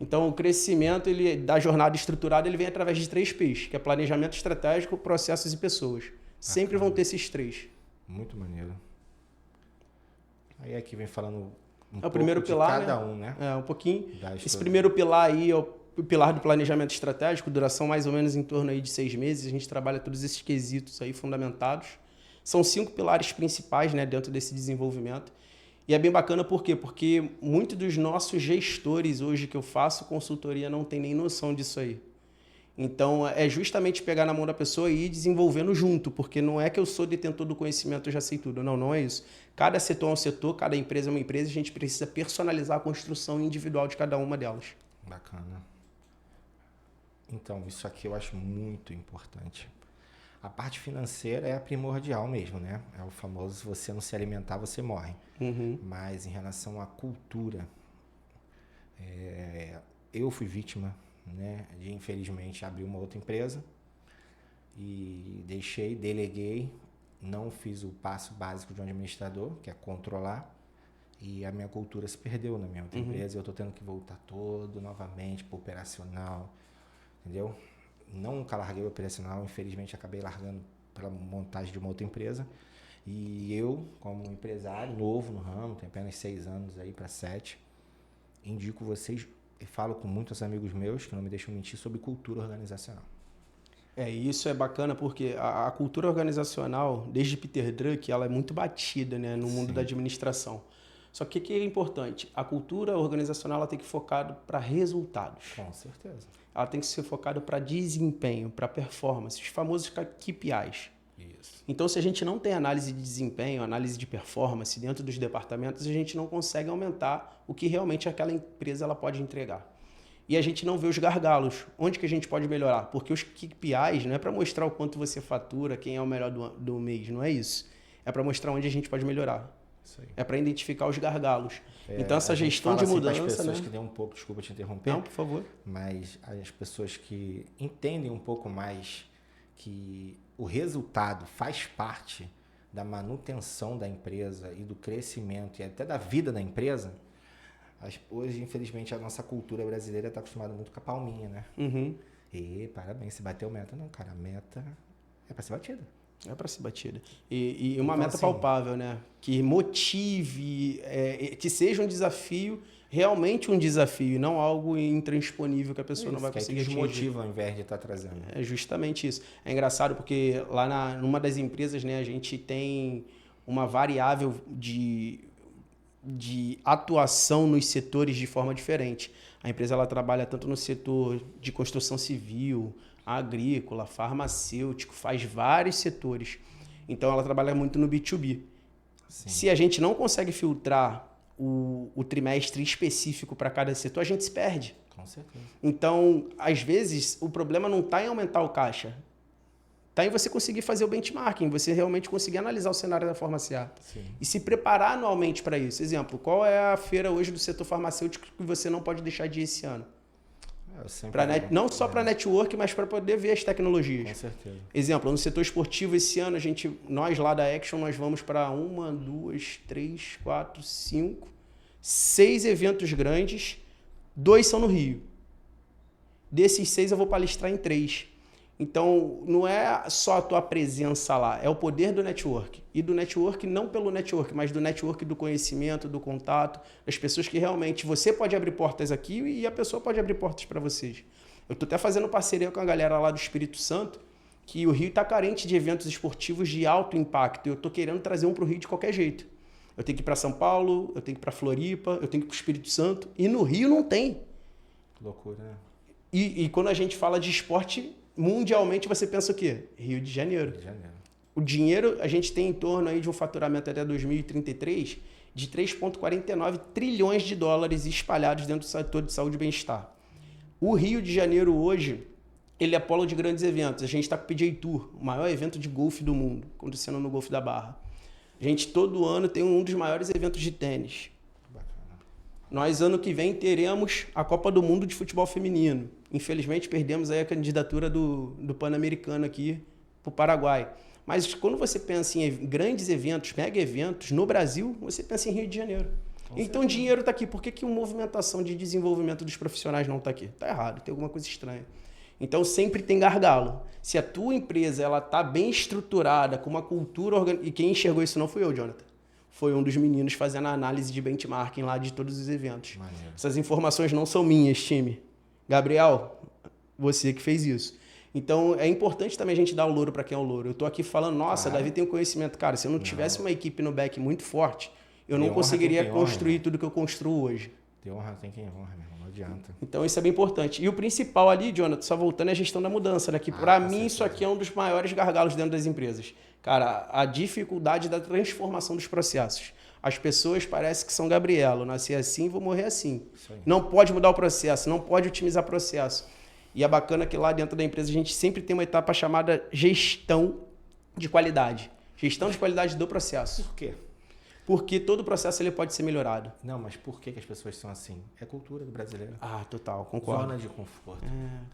Então, o crescimento da jornada estruturada ele vem através de 3 P's, que é planejamento estratégico, processos e pessoas. Sempre vão ter esses 3. Muito maneiro. Aí aqui vem falando o primeiro pilar, cada um, né? Um pouquinho. Esse primeiro pilar aí é o pilar do planejamento estratégico, duração mais ou menos em torno aí de 6 meses. A gente trabalha todos esses quesitos aí fundamentados. São 5 pilares principais, né, dentro desse desenvolvimento. E é bem bacana por quê? Porque muitos dos nossos gestores hoje que eu faço consultoria não tem nem noção disso aí. Então, é justamente pegar na mão da pessoa e ir desenvolvendo junto, porque não é que eu sou detentor do conhecimento, eu já sei tudo. Não, não é isso. Cada setor é um setor, cada empresa é uma empresa, a gente precisa personalizar a construção individual de cada uma delas. Bacana. Então, isso aqui eu acho muito importante. A parte financeira é a primordial mesmo, né? É o famoso, se você não se alimentar, você morre. Mas em relação à cultura, eu fui vítima, né, de infelizmente abrir uma outra empresa e deleguei, não fiz o passo básico de um administrador, que é controlar, e a minha cultura se perdeu na minha outra empresa, e eu estou tendo que voltar todo novamente para o operacional, entendeu? Nunca larguei o operacional, infelizmente acabei largando pela montagem de uma outra empresa, e eu, como empresário novo no ramo, tenho apenas 6 anos aí para 7, indico vocês, e falo com muitos amigos meus que não me deixam mentir sobre cultura organizacional. Isso é bacana porque a cultura organizacional, desde Peter Drucker, ela é muito batida, né, no mundo da administração. Só que o que é importante? A cultura organizacional ela tem que focar para resultados. Com certeza. Ela tem que ser focada para desempenho, para performance, os famosos KPIs. Isso. Então, se a gente não tem análise de desempenho, análise de performance dentro dos departamentos, a gente não consegue aumentar o que realmente aquela empresa ela pode entregar. E a gente não vê os gargalos. Onde que a gente pode melhorar? Porque os KPIs não é para mostrar o quanto você fatura, quem é o melhor do mês, não é isso. É para mostrar onde a gente pode melhorar. Isso aí. É para identificar os gargalos. Então, essa gestão de mudança... As pessoas, né? que deu um pouco, desculpa te interromper. Não, por favor. Mas as pessoas que entendem um pouco mais que o resultado faz parte da manutenção da empresa e do crescimento e até da vida da empresa, Hoje, infelizmente, a nossa cultura brasileira está acostumada muito com a palminha, né? Uhum. E parabéns, se bateu meta. Não, cara, a meta é pra ser batida. É para ser batida. E uma Então, meta assim, palpável, né? Que motive, que seja um desafio, realmente um desafio, e não algo intransponível que a pessoa não vai que aí conseguir te atingir. desmotiva ao invés de estar trazendo. É justamente isso. É engraçado porque lá numa das empresas, né, a gente tem uma variável de atuação nos setores de forma diferente. A empresa ela trabalha tanto no setor de construção civil, agrícola, farmacêutico, faz vários setores. Então ela trabalha muito no B2B. Sim. Se a gente não consegue filtrar o trimestre específico para cada setor, a gente se perde. Com certeza. Então, às vezes, o problema não está em aumentar o caixa. Está em você conseguir fazer o benchmarking, você realmente conseguir analisar o cenário da forma certa. Sim. E se preparar anualmente para isso. Exemplo, qual é a feira hoje do setor farmacêutico que você não pode deixar de ir esse ano? Não só para network, mas para poder ver as tecnologias. Com certeza. Exemplo, no setor esportivo, esse ano, nós lá da Action, nós vamos para 6 eventos grandes, 2 são no Rio. Desses 6 eu vou palestrar em 3. Então, não é só a tua presença lá, é o poder do network. E do network, não pelo network, mas do network do conhecimento, do contato, das pessoas que realmente você pode abrir portas aqui e a pessoa pode abrir portas para vocês. Eu estou até fazendo parceria com a galera lá do Espírito Santo, que o Rio está carente de eventos esportivos de alto impacto. Eu estou querendo trazer um para o Rio de qualquer jeito. Eu tenho que ir para São Paulo, eu tenho que ir para Floripa, eu tenho que ir para o Espírito Santo. E no Rio não tem. Loucura, né? E quando a gente fala de esporte, mundialmente você pensa o quê? Rio de Janeiro. Rio de Janeiro. O dinheiro, a gente tem em torno aí de um faturamento até 2033 de 3,49 trilhões de dólares espalhados dentro do setor de saúde e bem-estar. O Rio de Janeiro hoje, ele é polo de grandes eventos. A gente está com o PGA Tour, o maior evento de golfe do mundo, acontecendo no Golfo da Barra. A gente todo ano tem um dos maiores eventos de tênis. Bacana. Nós, ano que vem, teremos a Copa do Mundo de Futebol Feminino. Infelizmente, perdemos aí a candidatura do Pan-Americano aqui para o Paraguai. Mas quando você pensa em grandes eventos, mega eventos, no Brasil, você pensa em Rio de Janeiro. Então, dinheiro está aqui. Por que a movimentação de desenvolvimento dos profissionais não está aqui? Está errado, tem alguma coisa estranha. Então, sempre tem gargalo. Se a tua empresa está bem estruturada, com uma cultura... E quem enxergou isso não fui eu, Jonathan. Foi um dos meninos fazendo a análise de benchmarking lá de todos os eventos. Maneiro. Essas informações não são minhas, time. Gabriel, você que fez isso. Então, é importante também a gente dar o louro para quem é o louro. Eu estou aqui falando, nossa, Claro. Davi tem um conhecimento. Cara, se eu não tivesse uma equipe no back muito forte, eu não honra conseguiria quem tem construir honra, tudo que eu construo hoje. Tem honra, tem quem honra, meu irmão. Não adianta. Então, isso é bem importante. E o principal ali, Jonathan, só voltando, é a gestão da mudança, né? Que para com mim certeza. isso aqui é um dos maiores gargalos dentro das empresas. Cara, a dificuldade da transformação dos processos. As pessoas parecem que são Gabriela, eu nasci assim, vou morrer assim. Isso aí. Não pode mudar o processo, não pode otimizar o processo. E é bacana que lá dentro da empresa a gente sempre tem uma etapa chamada gestão de qualidade. Gestão de qualidade do processo. Por quê? Porque todo processo ele pode ser melhorado. Não, mas por que as pessoas são assim? É cultura do brasileiro. Ah, total, concordo. Zona de conforto.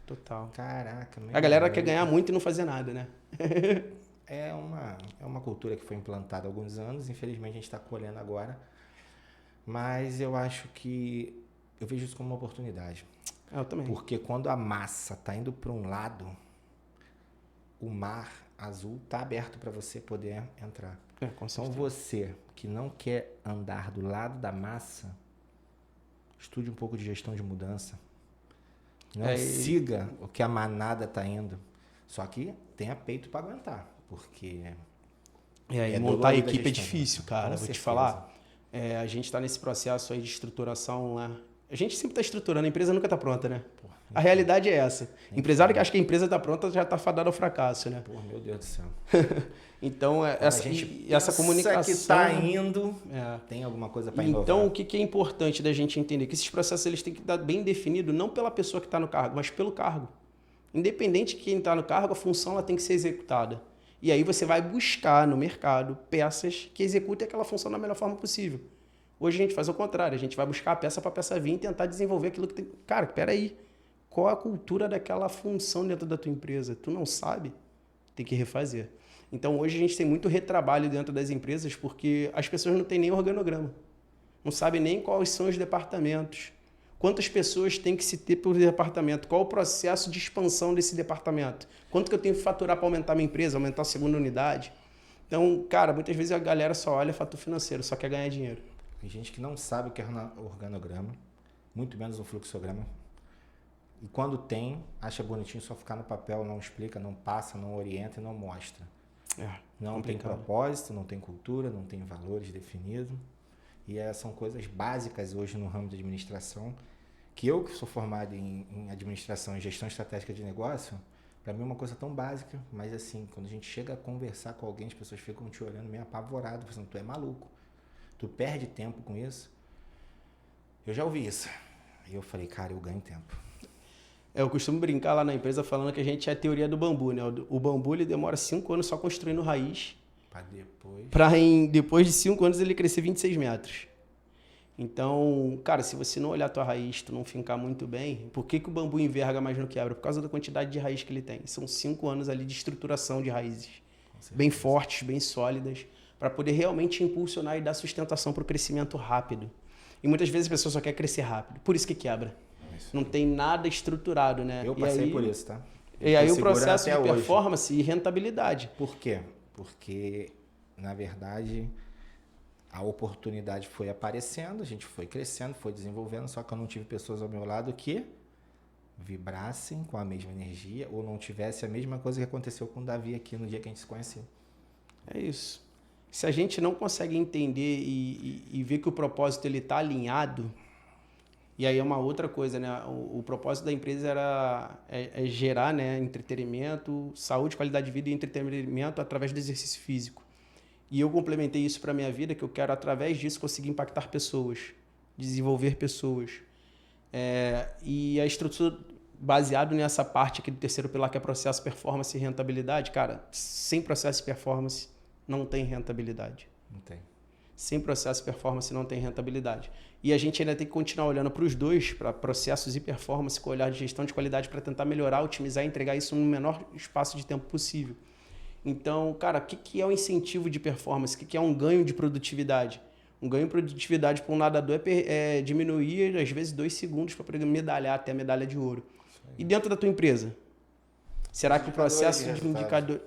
Total. Caraca, meu A galera Deus. quer ganhar muito e não fazer nada, né? É uma cultura que foi implantada há alguns anos, infelizmente a gente está colhendo agora, mas eu acho que eu vejo isso como uma oportunidade. Eu também. Porque quando a massa está indo para um lado, o mar azul está aberto para você poder entrar. Com Então certeza. você que não quer andar do lado da massa, estude um pouco de gestão de mudança. Não siga o que a manada está indo. Só que tenha peito para aguentar, porque E montar a dolorida equipe é gestão, difícil, né? cara. Com Vou te certeza. falar. A gente está nesse processo aí de estruturação lá. A gente sempre está estruturando, a empresa nunca está pronta, né? A realidade é essa. Empresário que acha que a empresa está pronta já está fadado ao fracasso, né? Pô, meu Deus do céu. Então, essa comunicação... que está indo, É. tem alguma coisa para inovar. Então, o que é importante da gente entender? Que esses processos eles têm que estar bem definidos, não pela pessoa que está no cargo, mas pelo cargo. Independente de quem está no cargo, a função ela tem que ser executada. E aí você vai buscar no mercado peças que executem aquela função da melhor forma possível. Hoje a gente faz o contrário, a gente vai buscar a peça para a peça vir e tentar desenvolver aquilo que tem... Cara, peraí, qual a cultura daquela função dentro da tua empresa? Tu não sabe? Tem que refazer. Então hoje a gente tem muito retrabalho dentro das empresas porque as pessoas não têm nem organograma. não sabe nem quais são os departamentos. Quantas pessoas tem que se ter por departamento? Qual o processo de expansão desse departamento? Quanto que eu tenho que faturar para aumentar minha empresa, aumentar a segunda unidade? Então, cara, muitas vezes a galera só olha fator financeiro, só quer ganhar dinheiro. Tem gente que não sabe o que é organograma, muito menos um fluxograma. E quando tem, acha bonitinho só ficar no papel, não explica, não passa, não orienta e não mostra. Não tem propósito, não tem cultura, não tem valores definidos. E são coisas básicas hoje no ramo de administração, que eu que sou formado em administração e gestão estratégica de negócio, para mim é uma coisa tão básica, mas assim, quando a gente chega a conversar com alguém, as pessoas ficam te olhando meio apavorado, pensando, tu é maluco, tu perde tempo com isso. Eu já ouvi isso. E eu falei, cara, eu ganho tempo. Eu costumo brincar lá na empresa falando que a gente é a teoria do bambu, né? O bambu ele demora 5 anos só construindo raiz. Depois de 5 anos ele crescer 26 metros. Então, cara, se você não olhar a tua raiz, tu não fincar muito bem, por que o bambu enverga mais no quebra? Por causa da quantidade de raiz que ele tem. São 5 anos ali de estruturação de raízes. Bem fortes, bem sólidas, para poder realmente impulsionar e dar sustentação para o crescimento rápido. E muitas vezes a pessoa só quer crescer rápido. Por isso que quebra. Não tem nada estruturado, né? Eu passei por isso, tá? E aí o processo de performance e rentabilidade. Por quê? Porque, na verdade, a oportunidade foi aparecendo, a gente foi crescendo, foi desenvolvendo, só que eu não tive pessoas ao meu lado que vibrassem com a mesma energia ou não tivesse a mesma coisa que aconteceu com o Davi aqui no dia que a gente se conheceu. É isso. Se a gente não consegue entender e ver que o propósito ele está alinhado, e aí é uma outra coisa, né? O propósito da empresa é gerar, né, entretenimento, saúde, qualidade de vida e entretenimento através do exercício físico. E eu complementei isso para a minha vida, que eu quero, através disso, conseguir impactar pessoas, desenvolver pessoas. E a estrutura, baseado nessa parte aqui do terceiro pilar, que é processo, performance e rentabilidade, cara, sem processo e performance não tem rentabilidade. Não tem. Sem processo e performance não tem rentabilidade. E a gente ainda tem que continuar olhando para os dois, para processos e performance, com o olhar de gestão de qualidade, para tentar melhorar, otimizar e entregar isso no menor espaço de tempo possível. Então, cara, o que é um incentivo de performance? O que é um ganho de produtividade? Um ganho de produtividade para um nadador é diminuir, às vezes, 2 segundos para poder medalhar até a medalha de ouro. E dentro da tua empresa? Será que o processo de indicador...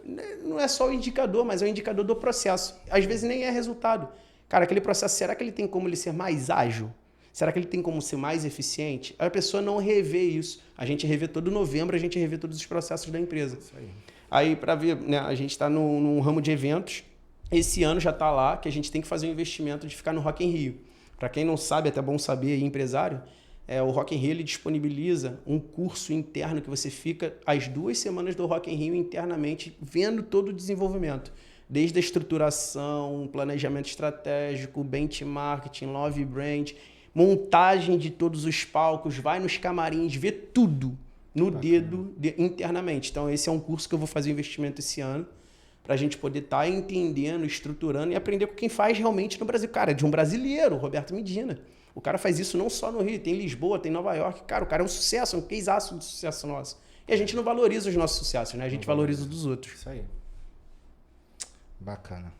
Não é só o indicador, mas é o indicador do processo. Às vezes nem é resultado. Cara, aquele processo, será que ele tem como ele ser mais ágil? Será que ele tem como ser mais eficiente? A pessoa não revê isso. A gente revê todo novembro, a gente revê todos os processos da empresa. Isso aí. Aí, para ver, né, a gente está num ramo de eventos. Esse ano já está lá que a gente tem que fazer um investimento de ficar no Rock in Rio. Para quem não sabe, é até bom saber, aí, empresário, o Rock in Rio ele disponibiliza um curso interno que você fica as 2 semanas do Rock in Rio internamente vendo todo o desenvolvimento. Desde a estruturação, planejamento estratégico, benchmarking, love brand, montagem de todos os palcos, vai nos camarins, vê tudo no dedo internamente. Então, esse é um curso que eu vou fazer investimento esse ano, para a gente poder estar entendendo, estruturando e aprender com quem faz realmente no Brasil. Cara, é de um brasileiro, Roberto Medina. O cara faz isso não só no Rio, tem em Lisboa, tem em Nova York. Cara, o cara é um sucesso, é um caseaço de sucesso nosso. E a gente não valoriza os nossos sucessos, né? A gente valoriza os dos outros. Isso aí. Bacana.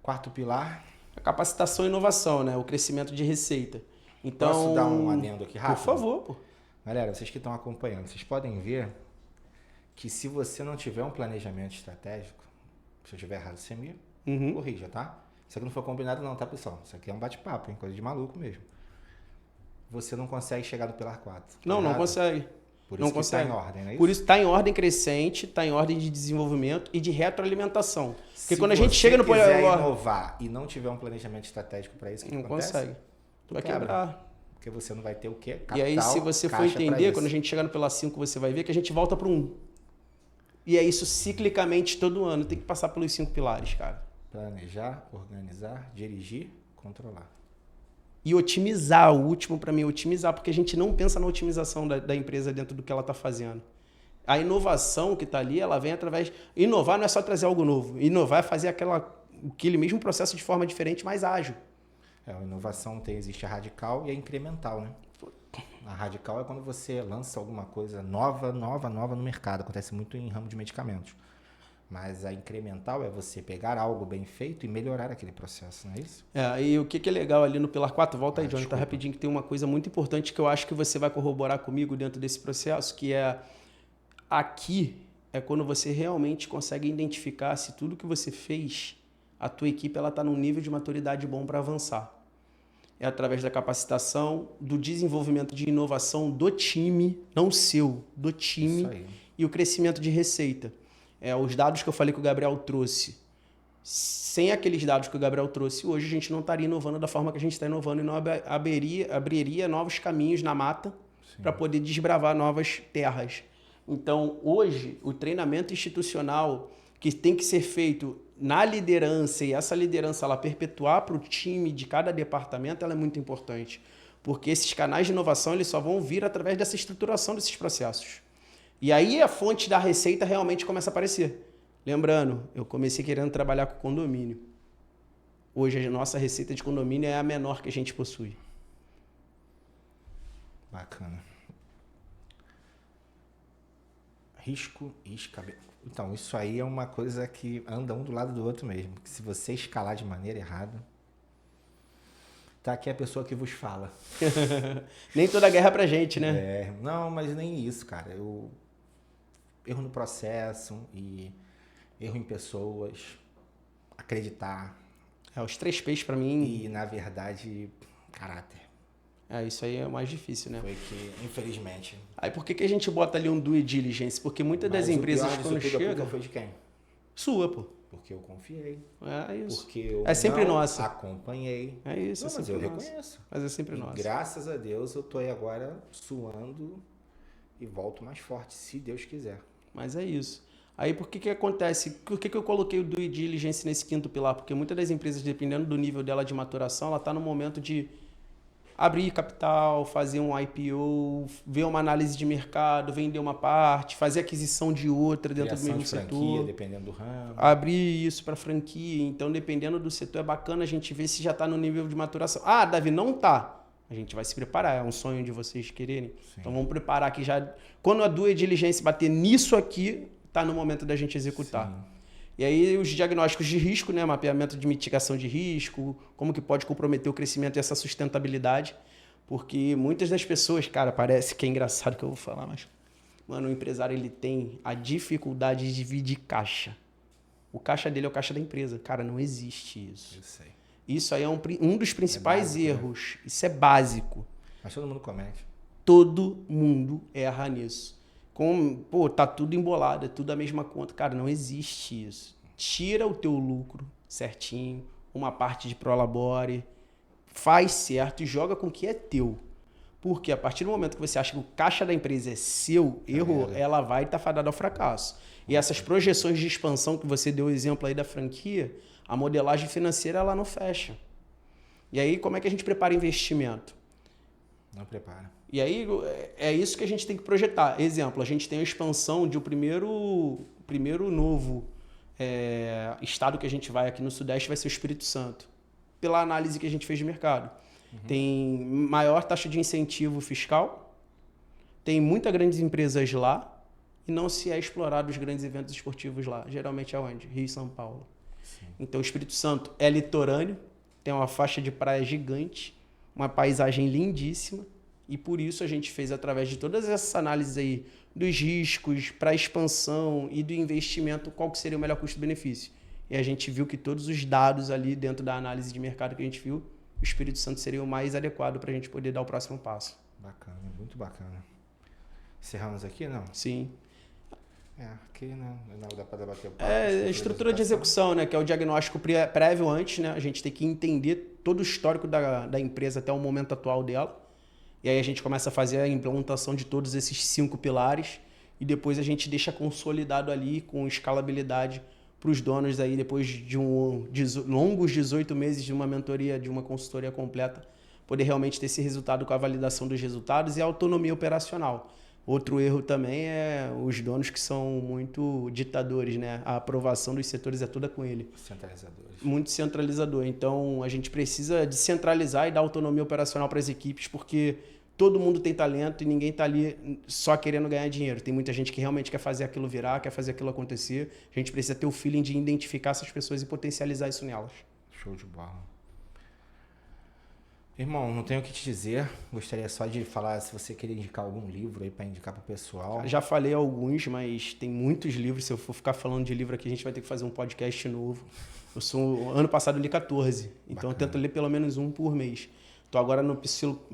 Quarto pilar. A capacitação e inovação, né? O crescimento de receita. Então, posso dar um adendo aqui rápido? Por favor, pô. Galera, vocês que estão acompanhando, vocês podem ver que se você não tiver um planejamento estratégico, se eu estiver errado, você me corrija, tá? Isso aqui não foi combinado não, tá, pessoal? Isso aqui é um bate-papo, hein? Coisa de maluco mesmo. Você não consegue chegar no pilar 4. Não, não consegue. Por isso que está em ordem, não é isso? Por isso está em ordem crescente, está em ordem de desenvolvimento e de retroalimentação. Porque quando a gente chega no pilar... Se você quiser inovar e não tiver um planejamento estratégico para isso, o que acontece? Não consegue. Tu vai quebrar. Porque você não vai ter o quê? Capital, e aí, se você for entender, quando a gente chegar no pilar 5, você vai ver que a gente volta para 1. E é isso ciclicamente todo ano. Tem que passar pelos 5 pilares, cara. Planejar, organizar, dirigir, controlar. E otimizar, o último para mim é otimizar, porque a gente não pensa na otimização da empresa dentro do que ela está fazendo. A inovação que está ali, ela vem através... Inovar não é só trazer algo novo. Inovar é fazer aquele mesmo processo de forma diferente, mais ágil. A inovação existe a radical e a incremental, né? A radical é quando você lança alguma coisa nova no mercado. Acontece muito em ramo de medicamentos. Mas a incremental é você pegar algo bem feito e melhorar aquele processo, não é isso? E o que é legal ali no Pilar 4, volta aí, Johnny, tá desculpa. rapidinho, que tem uma coisa muito importante que eu acho que você vai corroborar comigo dentro desse processo, que é aqui é quando você realmente consegue identificar se tudo que você fez, a tua equipe ela tá num nível de maturidade bom para avançar. É através da capacitação, do desenvolvimento de inovação do time, não seu, do time, Isso aí. e o crescimento de receita. Os dados que eu falei que o Gabriel trouxe, sem aqueles dados que o Gabriel trouxe, hoje a gente não estaria inovando da forma que a gente está inovando e não abriria novos caminhos na mata para poder desbravar novas terras. Então, hoje, o treinamento institucional que tem que ser feito na liderança e essa liderança ela perpetuar para o time de cada departamento, ela é muito importante. Porque esses canais de inovação eles só vão vir através dessa estruturação desses processos. E aí a fonte da receita realmente começa a aparecer. Lembrando, eu comecei querendo trabalhar com condomínio. Hoje a nossa receita de condomínio é a menor que a gente possui. Bacana. Risco e escabeamento. Então, isso aí é uma coisa que anda um do lado do outro mesmo. Que se você escalar de maneira errada, tá aqui a pessoa que vos fala. Nem toda guerra é pra gente, né? Não, mas nem isso, cara. Eu erro no processo e erro em pessoas, acreditar. Os 3 P's pra mim. E, na verdade, caráter. Isso aí é o mais difícil, né? Foi que, infelizmente. Aí por que a gente bota ali um due diligence? Porque muitas das empresas quando chega... Foi de quem? Sua, pô. Porque eu confiei. Isso. Porque eu é sempre nossa. acompanhei. Isso, não, mas eu reconheço. Mas é sempre nossa. Graças a Deus eu tô aí agora suando e volto mais forte, se Deus quiser. Mas é isso. Aí por que acontece? Por que eu coloquei o due diligence nesse 5º pilar? Porque muitas das empresas, dependendo do nível dela de maturação, ela está no momento de abrir capital, fazer um IPO, ver uma análise de mercado, vender uma parte, fazer aquisição de outra dentro do mesmo setor. Franquia, dependendo do ramo. Abrir isso para franquia. Então, dependendo do setor, é bacana a gente ver se já está no nível de maturação. Davi, não tá. A gente vai se preparar. É um sonho de vocês quererem. Sim. Então, vamos preparar aqui já. Quando a due diligence bater nisso aqui, está no momento da gente executar. Sim. E aí os diagnósticos de risco, né? Mapeamento de mitigação de risco, como que pode comprometer o crescimento e essa sustentabilidade. Porque muitas das pessoas, cara, parece que é engraçado que eu vou falar, mas... Mano, o empresário ele tem a dificuldade de dividir caixa. O caixa dele é o caixa da empresa. Cara, não existe isso. Eu sei. Isso aí é um dos principais básico, erros. Né? Isso é básico. Mas todo mundo comete. Todo mundo erra nisso. Tá tudo embolado, é tudo a mesma conta. Cara, não existe isso. Tira o teu lucro certinho, uma parte de prolabore, faz certo e joga com o que é teu. Porque a partir do momento que você acha que o caixa da empresa é seu, ela vai estar fadada ao fracasso. E essas projeções de expansão que você deu o exemplo aí da franquia, a modelagem financeira ela não fecha. E aí como é que a gente prepara investimento? Não prepara. E aí é isso que a gente tem que projetar. Exemplo, a gente tem a expansão de o primeiro novo estado que a gente vai aqui no Sudeste vai ser o Espírito Santo. Pela análise que a gente fez de mercado. Tem maior taxa de incentivo fiscal, tem muitas grandes empresas lá e não se é explorado os grandes eventos esportivos lá. Geralmente é onde? Rio e São Paulo. Sim. Então o Espírito Santo é litorâneo, tem uma faixa de praia gigante, uma paisagem lindíssima. E por isso a gente fez, através de todas essas análises aí, dos riscos para a expansão e do investimento, qual que seria o melhor custo-benefício. E a gente viu que todos os dados ali dentro da análise de mercado que a gente viu, o Espírito Santo seria o mais adequado para a gente poder dar o próximo passo. Bacana, muito bacana. Encerramos aqui, não? Sim. Aqui não dá para debater o papo. A estrutura de execução, né? Que é o diagnóstico prévio antes, né? A gente tem que entender todo o histórico da empresa até o momento atual dela. E aí a gente começa a fazer a implementação de todos esses 5 pilares e depois a gente deixa consolidado ali com escalabilidade para os donos aí depois de longos 18 meses de uma mentoria, de uma consultoria completa, poder realmente ter esse resultado com a validação dos resultados e a autonomia operacional. Outro erro também é os donos que são muito ditadores, né? A aprovação dos setores é toda com ele. Centralizadores. Muito centralizador. Então, a gente precisa descentralizar e dar autonomia operacional para as equipes, porque todo mundo tem talento e ninguém tá ali só querendo ganhar dinheiro. Tem muita gente que realmente quer fazer aquilo virar, quer fazer aquilo acontecer. A gente precisa ter o feeling de identificar essas pessoas e potencializar isso nelas. Show de bola. Irmão, não tenho o que te dizer. Gostaria só de falar se você queria indicar algum livro aí para indicar pro pessoal. Já falei alguns, mas tem muitos livros. Se eu for ficar falando de livro aqui, a gente vai ter que fazer um podcast novo. Ano passado eu li 14, então eu tento ler pelo menos um por mês. Estou agora no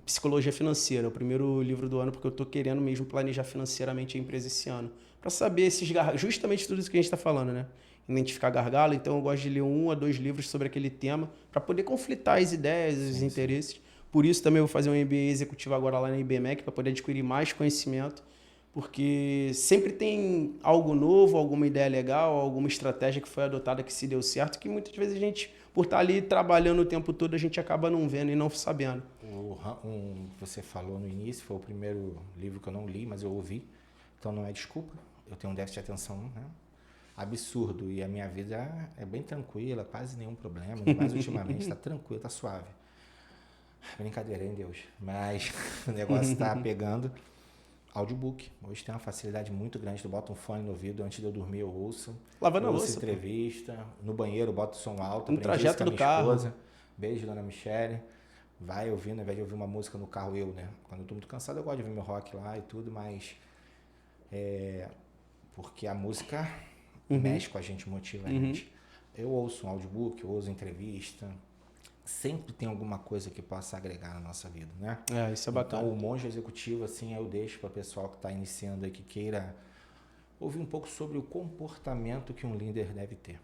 Psicologia Financeira, o primeiro livro do ano, porque eu estou querendo mesmo planejar financeiramente a empresa esse ano. Para saber justamente tudo isso que a gente está falando, né? Identificar gargalo, então eu gosto de ler 1 a 2 livros sobre aquele tema para poder conflitar as ideias, os interesses. Por isso também eu vou fazer um MBA executivo agora lá na IBMEC para poder adquirir mais conhecimento, porque sempre tem algo novo, alguma ideia legal, alguma estratégia que foi adotada que se deu certo, que muitas vezes a gente, por estar ali trabalhando o tempo todo, a gente acaba não vendo e não sabendo. Você falou no início, foi o primeiro livro que eu não li, mas eu ouvi, então não é desculpa, eu tenho um déficit de atenção, né? Absurdo, e a minha vida é bem tranquila, quase nenhum problema, mas ultimamente está tranquilo, está suave. Brincadeira, hein, Deus? Mas o negócio está pegando. Audiobook. Hoje tem uma facilidade muito grande, tu bota um fone no ouvido, antes de eu dormir eu ouço. Lavando a ouço louça. Entrevista, no banheiro eu boto som alto. No trajeto do carro. Esposa. Beijo, dona Michele. Vai ouvindo, ao invés de ouvir uma música no carro, eu, né? Quando eu tô muito cansado eu gosto de ouvir meu rock lá e tudo, mas... porque a música mexe com a gente, motiva a gente. Eu ouço um audiobook, eu ouço entrevista. Sempre tem alguma coisa que possa agregar na nossa vida, né? Isso é bacana. Então, o monge executivo, assim, eu deixo para o pessoal que está iniciando aí, que queira ouvir um pouco sobre o comportamento que um líder deve ter.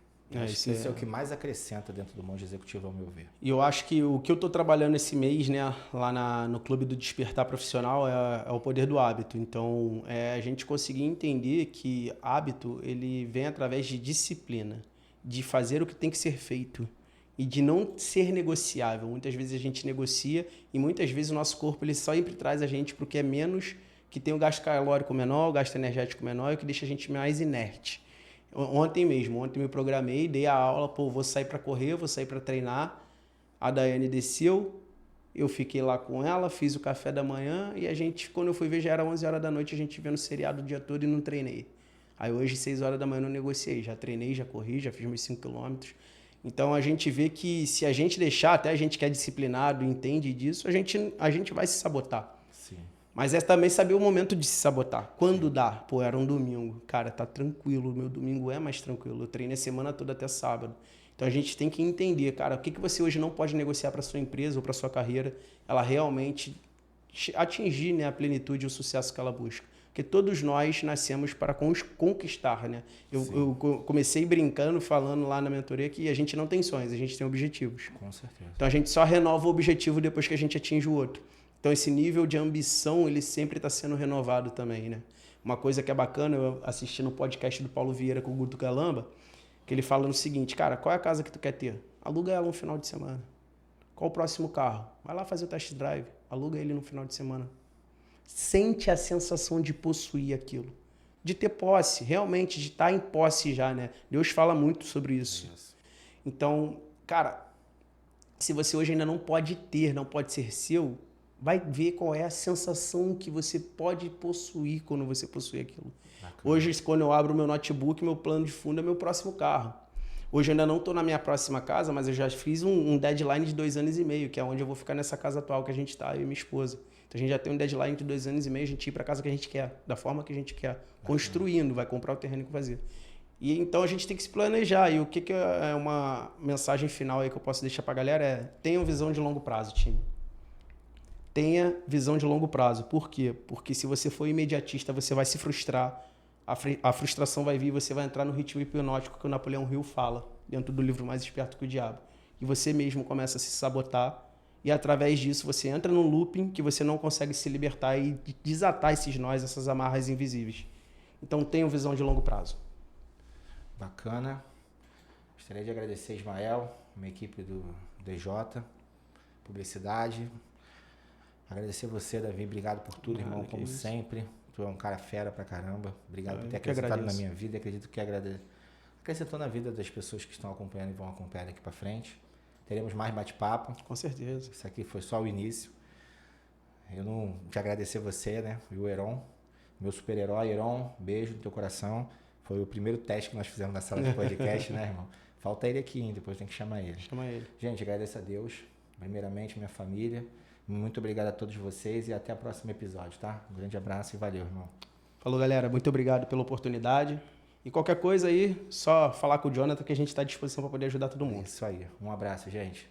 Isso é o que mais acrescenta dentro do monge executivo, ao meu ver. E eu acho que o que eu estou trabalhando esse mês, né, lá no Clube do Despertar Profissional, é o poder do hábito. Então, a gente conseguir entender que hábito, ele vem através de disciplina, de fazer o que tem que ser feito e de não ser negociável. Muitas vezes a gente negocia e muitas vezes o nosso corpo ele sempre traz a gente para o que é menos, que tem o gasto calórico menor, o gasto energético menor e o que deixa a gente mais inerte. Ontem me programei, dei a aula, vou sair para correr, vou sair para treinar. A Daiane desceu, eu fiquei lá com ela, fiz o café da manhã e a gente, quando eu fui ver, já era 11 horas da noite, a gente vendo seriado o dia todo e não treinei. Aí hoje, 6 horas da manhã, eu não negociei, já treinei, já corri, já fiz meus 5 quilômetros. Então a gente vê que se a gente deixar, até a gente que é disciplinado, entende disso, a gente vai se sabotar. Sim. Mas é também saber o momento de se sabotar. Quando dá? Era um domingo. Cara, tá tranquilo, o meu domingo é mais tranquilo. Eu treinei a semana toda até sábado. Então a gente tem que entender, cara, o que você hoje não pode negociar para sua empresa ou para sua carreira, ela realmente atingir, né, a plenitude e o sucesso que ela busca. Porque todos nós nascemos para conquistar, né? Eu comecei brincando, falando lá na mentoria que a gente não tem sonhos, a gente tem objetivos. Com certeza. Então a gente só renova o objetivo depois que a gente atinge o outro. Então esse nível de ambição, ele sempre está sendo renovado também, né? Uma coisa que é bacana, eu assisti no podcast do Paulo Vieira com o Guto Galamba, que ele fala no seguinte, cara, qual é a casa que tu quer ter? Aluga ela no final de semana. Qual o próximo carro? Vai lá fazer o test drive, aluga ele no final de semana. Sente a sensação de possuir aquilo, de ter posse, realmente, de estar em posse já, né? Deus fala muito sobre isso. Então, cara, se você hoje ainda não pode ter, não pode ser seu, vai ver qual é a sensação que você pode possuir quando você possui aquilo. Bacana. Hoje, quando eu abro meu notebook, meu plano de fundo é meu próximo carro. Hoje eu ainda não estou na minha próxima casa, mas eu já fiz um deadline de 2 anos e meio, que é onde eu vou ficar nessa casa atual que a gente está, eu e minha esposa. Então a gente já tem um deadline de 2 anos e meio, a gente ir para a casa que a gente quer, da forma que a gente quer, construindo, vai comprar o terreno que fazer. E então a gente tem que se planejar. E o que é uma mensagem final aí que eu posso deixar para a galera é: tenham visão de longo prazo, time. Tenha visão de longo prazo. Por quê? Porque se você for imediatista, você vai se frustrar. A frustração vai vir e você vai entrar no ritmo hipnótico que o Napoleão Hill fala, dentro do livro Mais Esperto que o Diabo. E você mesmo começa a se sabotar. E através disso você entra num looping que você não consegue se libertar e desatar esses nós, essas amarras invisíveis. Então tenham visão de longo prazo. Bacana. Gostaria de agradecer Ismael, uma equipe do DJ, publicidade. Agradecer você, Davi. Obrigado por tudo, irmão, como sempre. Tu é um cara fera pra caramba. Obrigado por ter acrescentado na minha vida. Acredito que acrescentou na vida das pessoas que estão acompanhando e vão acompanhar daqui pra frente. Teremos mais bate-papo. Com certeza. Isso aqui foi só o início. eu não te agradecer você, né? E o Heron, meu super-herói, Heron, beijo no teu coração. Foi o primeiro teste que nós fizemos na sala de podcast, né, irmão? Falta ele aqui ainda, depois tem que chamar ele. Chama ele. Gente, agradeço a Deus, primeiramente minha família. Muito obrigado a todos vocês e até o próximo episódio, tá? Um grande abraço e valeu, irmão. Falou, galera. Muito obrigado pela oportunidade. E qualquer coisa aí, só falar com o Jonathan que a gente está à disposição para poder ajudar todo mundo. Isso aí. Um abraço, gente.